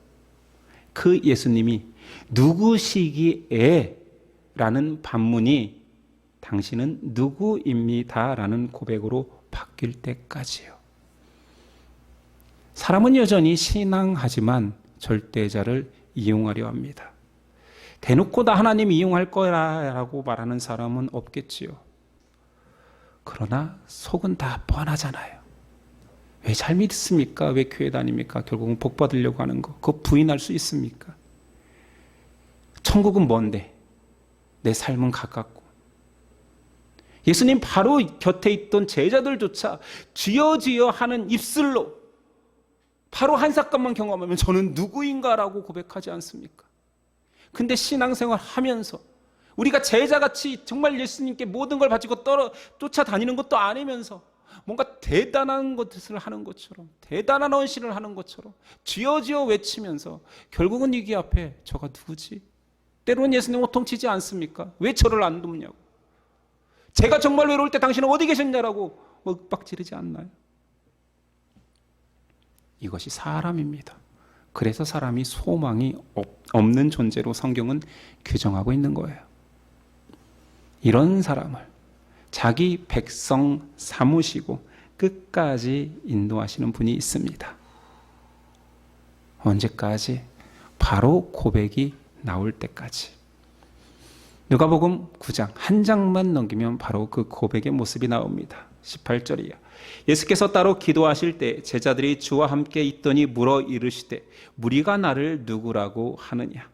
그 예수님이 누구시기에? 라는 반문이 당신은 누구입니다? 라는 고백으로 바뀔 때까지요. 사람은 여전히 신앙하지만 절대자를 이용하려 합니다. 대놓고 나 하나님 이용할 거라고 말하는 사람은 없겠지요. 그러나 속은 다 뻔하잖아요. 왜 잘 믿습니까? 왜 교회 다닙니까? 결국은 복 받으려고 하는 거. 그거 부인할 수 있습니까? 천국은 먼데 내 삶은 가깝고 예수님 바로 곁에 있던 제자들조차 쥐어쥐어 하는 입술로 바로 한 사건만 경험하면 저는 누구인가라고 고백하지 않습니까? 근데 신앙생활 하면서 우리가 제자같이 정말 예수님께 모든 걸 바치고 쫓아다니는 것도 아니면서 뭔가 대단한 것을 하는 것처럼 대단한 헌신을 하는 것처럼 쥐어쥐어 외치면서 결국은 이기 앞에 저가 누구지? 때로는 예수님 호통치지 않습니까? 왜 저를 안 돕냐고. 제가 정말 외로울 때 당신은 어디 계셨냐라고 윽박지르지 않나요? 이것이 사람입니다. 그래서 사람이 소망이 없는 존재로 성경은 규정하고 있는 거예요. 이런 사람을 자기 백성 삼으시고 끝까지 인도하시는 분이 있습니다. 언제까지? 바로 고백이 나올 때까지. 누가복음 9장 한 장만 넘기면 바로 그 고백의 모습이 나옵니다. 18절이야. 예수께서 따로 기도하실 때 제자들이 주와 함께 있더니 물어 이르시되 무리가 나를 누구라고 하느냐?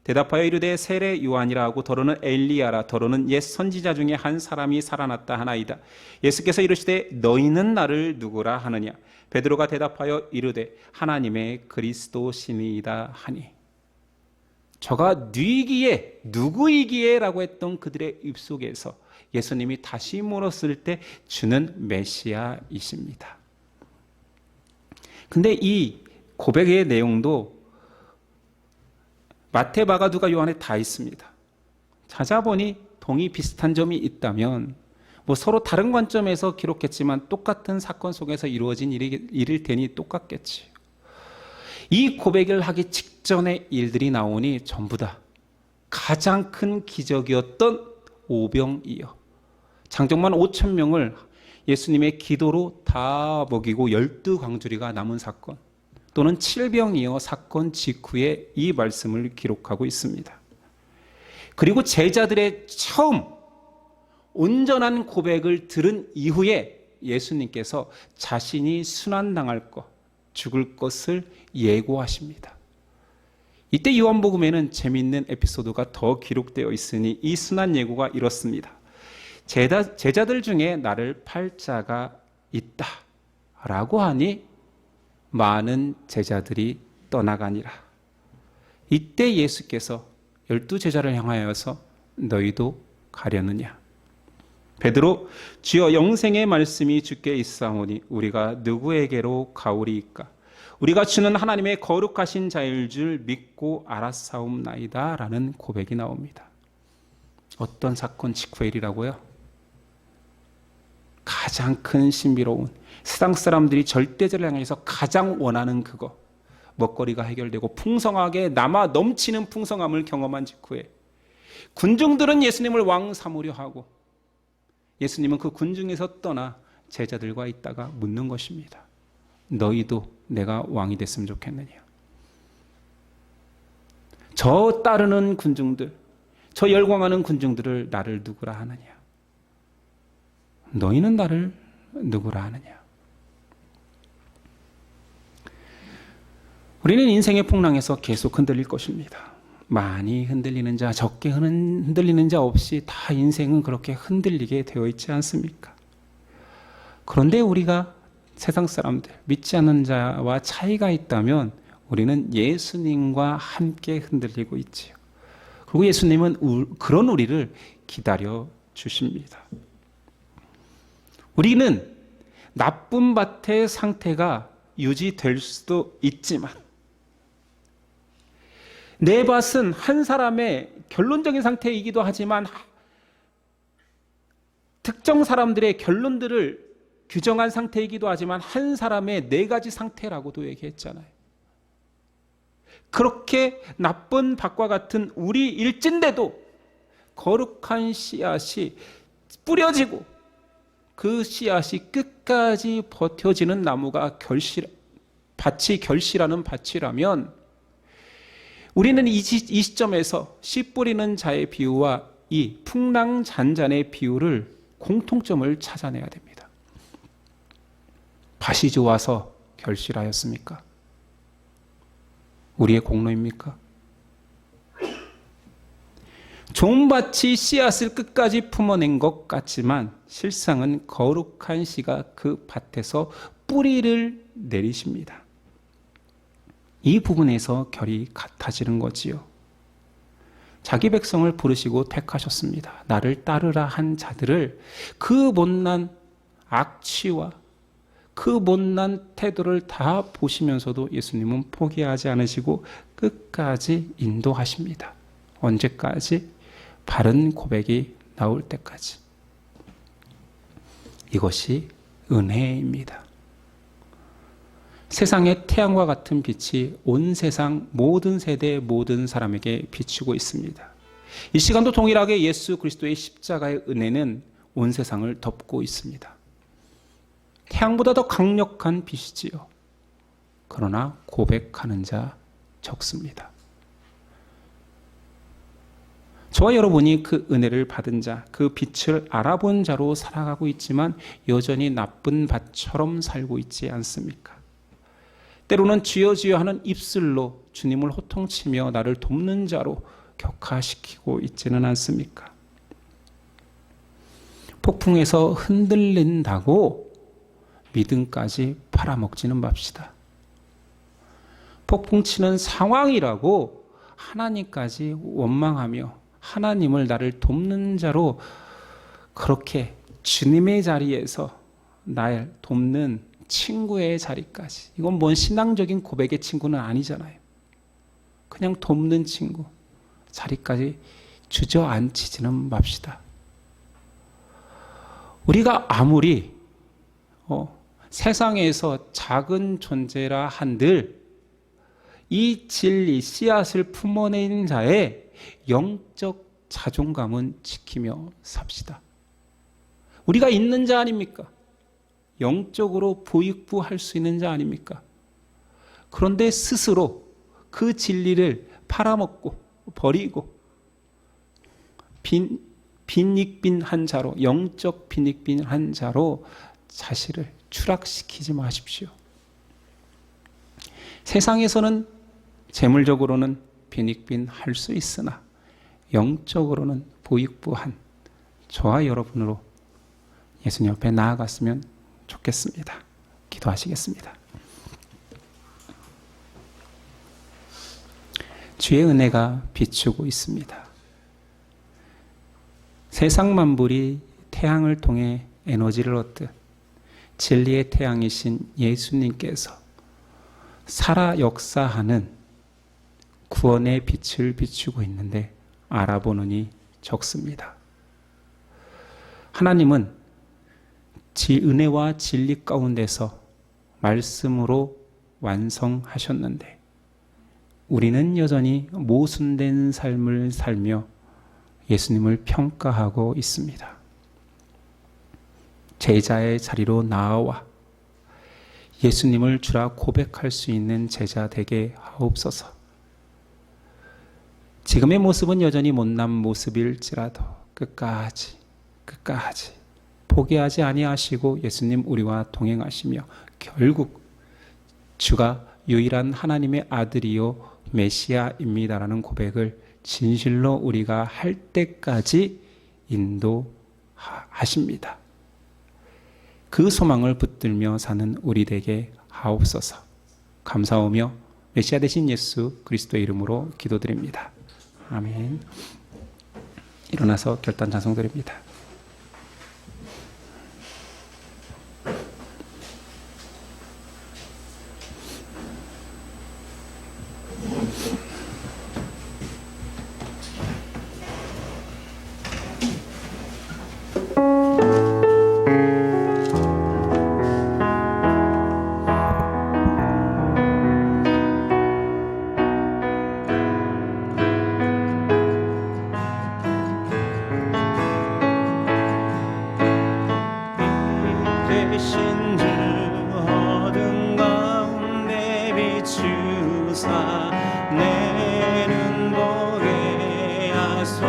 대답하여 이르되 세례 요한이라 하고 더러는 엘리야라 더러는 옛 선지자 중에 한 사람이 살아났다 하나이다. 예수께서 이르시되 너희는 나를 누구라 하느냐. 베드로가 대답하여 이르되 하나님의 그리스도시니이다 하니. 저가 누구이기에 라고 했던 그들의 입속에서 예수님이 다시 물었을 때 주는 메시아이십니다. 근데 이 고백의 내용도 마태, 마가, 누가, 요한에 다 있습니다. 찾아보니 동의 비슷한 점이 있다면 서로 다른 관점에서 기록했지만 똑같은 사건 속에서 이루어진 일일 테니 똑같겠지. 이 고백을 하기 직전의 일들이 나오니 전부 다 가장 큰 기적이었던 오병이어. 장정만 5,000명을 예수님의 기도로 다 먹이고 12광주리가 남은 사건, 또는 칠병이어 사건 직후에 이 말씀을 기록하고 있습니다. 그리고 제자들의 처음 온전한 고백을 들은 이후에 예수님께서 자신이 순환당할 것, 죽을 것을 예고하십니다. 이때 요한복음에는 재미있는 에피소드가 더 기록되어 있으니 이 순환 예고가 이렇습니다. 제자들 중에 나를 팔 자가 있다 라고 하니 많은 제자들이 떠나가니라. 이때 예수께서 12제자를 향하여서 너희도 가려느냐. 베드로, 주여 영생의 말씀이 주께 있사오니 우리가 누구에게로 가오리이까. 우리가 주는 하나님의 거룩하신 자일 줄 믿고 알았사옵나이다 라는 고백이 나옵니다. 어떤 사건 직후의 일이라고요? 가장 큰 신비로운, 세상 사람들이 절대자를 향해서 가장 원하는 그거, 먹거리가 해결되고 풍성하게 남아 넘치는 풍성함을 경험한 직후에 군중들은 예수님을 왕 삼으려 하고 예수님은 그 군중에서 떠나 제자들과 있다가 묻는 것입니다. 너희도 내가 왕이 됐으면 좋겠느냐. 저 따르는 군중들, 저 열광하는 군중들을 나를 누구라 하느냐. 너희는 나를 누구라 하느냐. 우리는 인생의 풍랑에서 계속 흔들릴 것입니다. 많이 흔들리는 자, 적게 흔들리는 자 없이 다 인생은 그렇게 흔들리게 되어 있지 않습니까? 그런데 우리가 세상 사람들, 믿지 않는 자와 차이가 있다면 우리는 예수님과 함께 흔들리고 있지요. 그리고 예수님은 그런 우리를 기다려 주십니다. 우리는 나쁜 밭의 상태가 유지될 수도 있지만 내 밭은 한 사람의 결론적인 상태이기도 하지만 특정 사람들의 결론들을 규정한 상태이기도 하지만 한 사람의 4가지 상태라고도 얘기했잖아요. 그렇게 나쁜 밭과 같은 우리일진데도 거룩한 씨앗이 뿌려지고 그 씨앗이 끝까지 버텨지는 나무가 밭이 결실하는 밭이라면 우리는 이 시점에서 씨 뿌리는 자의 비유와 이 풍랑잔잔의 비유를 공통점을 찾아내야 됩니다. 밭이 좋아서 결실하였습니까? 우리의 공로입니까? 좋은 밭이 씨앗을 끝까지 품어낸 것 같지만 실상은 거룩한 씨가 그 밭에서 뿌리를 내리십니다. 이 부분에서 결이 같아지는 거지요. 자기 백성을 부르시고 택하셨습니다. 나를 따르라 한 자들을 그 못난 악취와 그 못난 태도를 다 보시면서도 예수님은 포기하지 않으시고 끝까지 인도하십니다. 언제까지? 바른 고백이 나올 때까지. 이것이 은혜입니다. 세상의 태양과 같은 빛이 온 세상 모든 세대 모든 사람에게 비추고 있습니다. 이 시간도 동일하게 예수 그리스도의 십자가의 은혜는 온 세상을 덮고 있습니다. 태양보다 더 강력한 빛이지요. 그러나 고백하는 자 적습니다. 저와 여러분이 그 은혜를 받은 자, 그 빛을 알아본 자로 살아가고 있지만 여전히 나쁜 밭처럼 살고 있지 않습니까? 때로는 주여 주여 하는 입술로 주님을 호통치며 나를 돕는 자로 격화시키고 있지는 않습니까? 폭풍에서 흔들린다고 믿음까지 팔아먹지는 맙시다. 폭풍치는 상황이라고 하나님까지 원망하며 하나님을 나를 돕는 자로 그렇게 주님의 자리에서 날 돕는 친구의 자리까지, 이건 뭔 신앙적인 고백의 친구는 아니잖아요. 그냥 돕는 친구 자리까지 주저앉히지는 맙시다. 우리가 아무리 세상에서 작은 존재라 한들 이 진리 씨앗을 품어낸 자의 영적 자존감은 지키며 삽시다. 우리가 있는 자 아닙니까? 영적으로 부익부할 수 있는 자 아닙니까? 그런데 스스로 그 진리를 팔아먹고 버리고 빈익빈한 자로, 영적 빈익빈한 자로 자신을 추락시키지 마십시오. 세상에서는 재물적으로는 빈익빈할 수 있으나 영적으로는 부익부한 저와 여러분으로 예수님 옆에 나아갔으면 좋겠습니다. 기도하시겠습니다. 주의 은혜가 비추고 있습니다. 세상 만물이 태양을 통해 에너지를 얻듯 진리의 태양이신 예수님께서 살아 역사하는 구원의 빛을 비추고 있는데 알아보느니 적습니다. 하나님은 은혜와 진리 가운데서 말씀으로 완성하셨는데 우리는 여전히 모순된 삶을 살며 예수님을 평가하고 있습니다. 제자의 자리로 나아와 예수님을 주라 고백할 수 있는 제자 되게 하옵소서. 지금의 모습은 여전히 못난 모습일지라도 끝까지 포기하지 아니하시고 예수님 우리와 동행하시며 결국 주가 유일한 하나님의 아들이요 메시아입니다라는 고백을 진실로 우리가 할 때까지 인도하십니다. 그 소망을 붙들며 사는 우리 되게 하옵소서. 감사하며 메시아 되신 예수 그리스도의 이름으로 기도드립니다. 아멘. 일어나서 결단 찬송드립니다. 되신 주 어둠 가운데 비추사 내는 보게 하소서.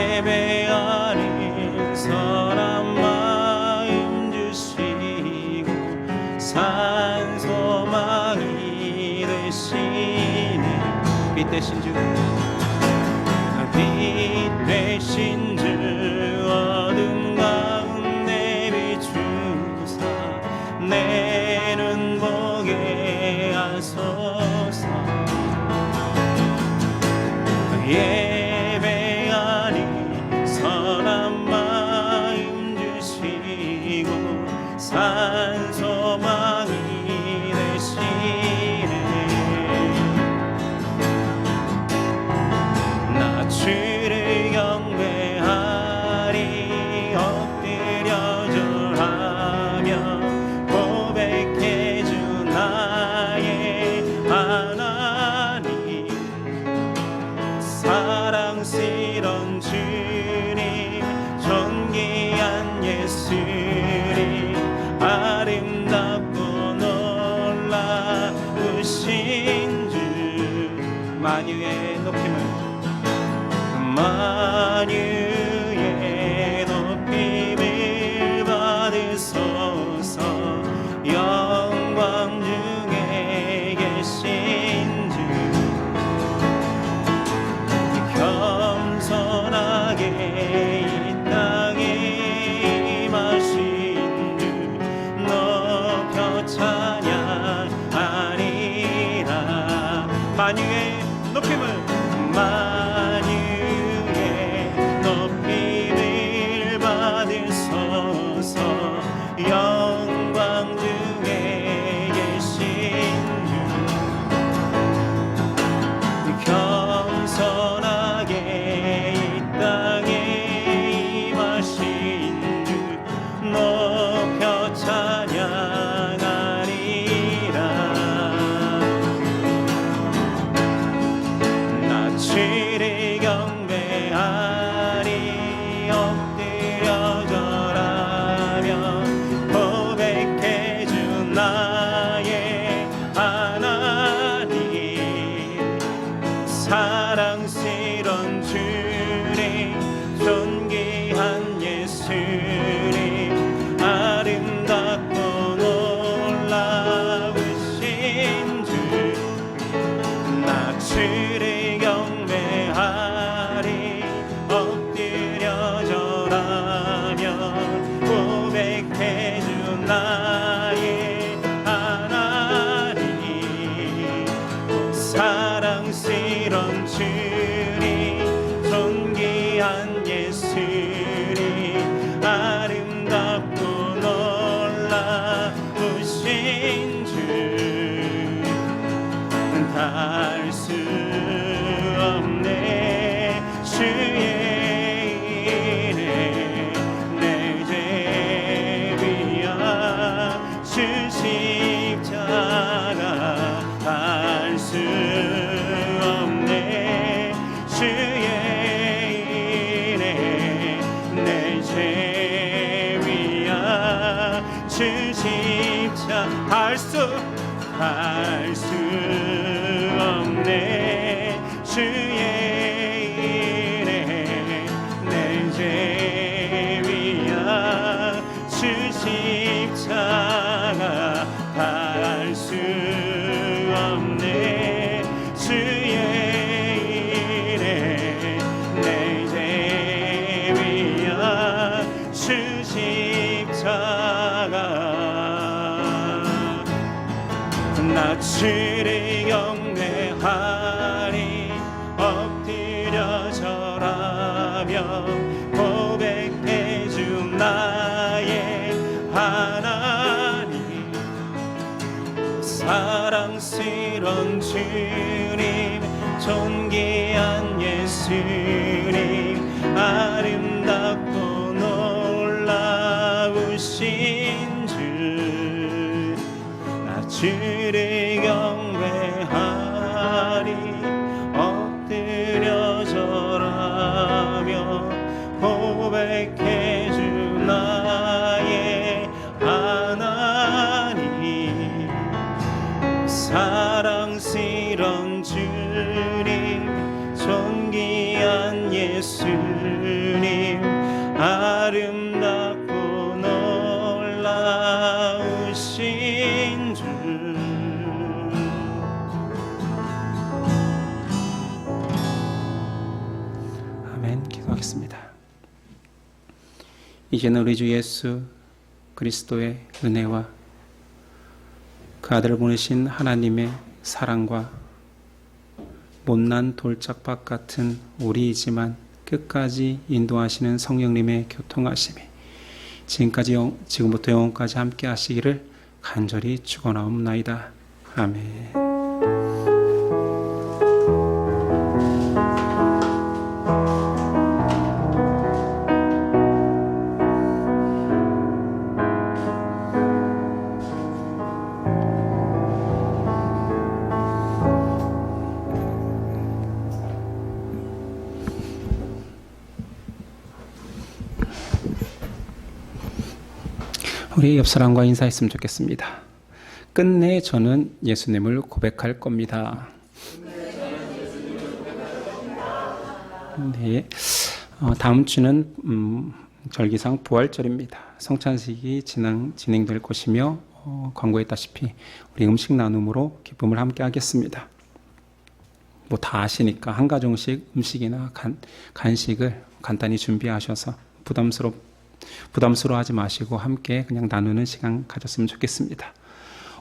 예배하는 선한 마음 주시고 산소망이 되시네. 빛 되신 주 빛 되신 주 어둠 가운데 비추사 내 눈 보게 하소서. 예배하니 선한 마음 주시고 산소망이 되시네. 나 주를 경배하리 엎드려 절하며 고백해주 나의 하나님. 사랑스런 주님 존귀한 예수님 아름 주 십자 할 수 없네. 주의 일에 내 죄 위야 주 십자가 할 수 없네. 주의 일에 내 죄 위야 주 십자가 나 주를 경배하리 엎드려 절하며 고백해 주 나의 하나님. 사랑스러운 주님 존귀한 예수님 아름답고 놀라우신 주 나 주를 경배하리 엎드려 절하며 고백해 주 나의 하나님. 사랑스러운 주님 존귀한 예수님 아름답고 놀라우신 주. 아멘. 기도하겠습니다. 이제는 우리 주 예수 그리스도의 은혜와 그 아들을 보내신 하나님의 사랑과 못난 돌짝밭 같은 우리이지만 끝까지 인도하시는 성령님의 교통하심이 지금부터 영원까지 함께 하시기를 간절히 축원하옵나이다. 아멘. 우리 옆 사람과 인사했으면 좋겠습니다. 끝내 저는 예수님을 고백할 겁니다. 네, 다음 주는 절기상 부활절입니다. 성찬식이 진행될 것이며 광고했다시피 우리 음식 나눔으로 기쁨을 함께 하겠습니다. 뭐 다 아시니까 한 가정씩 음식이나 간식을 간단히 준비하셔서 부담스러워하지 마시고 함께 그냥 나누는 시간 가졌으면 좋겠습니다.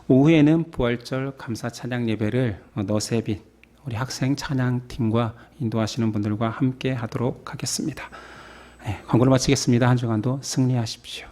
오후에는 부활절 감사 찬양 예배를 너세빛 우리 학생 찬양팀과 인도하시는 분들과 함께 하도록 하겠습니다. 네, 광고를 마치겠습니다. 한 주간도 승리하십시오.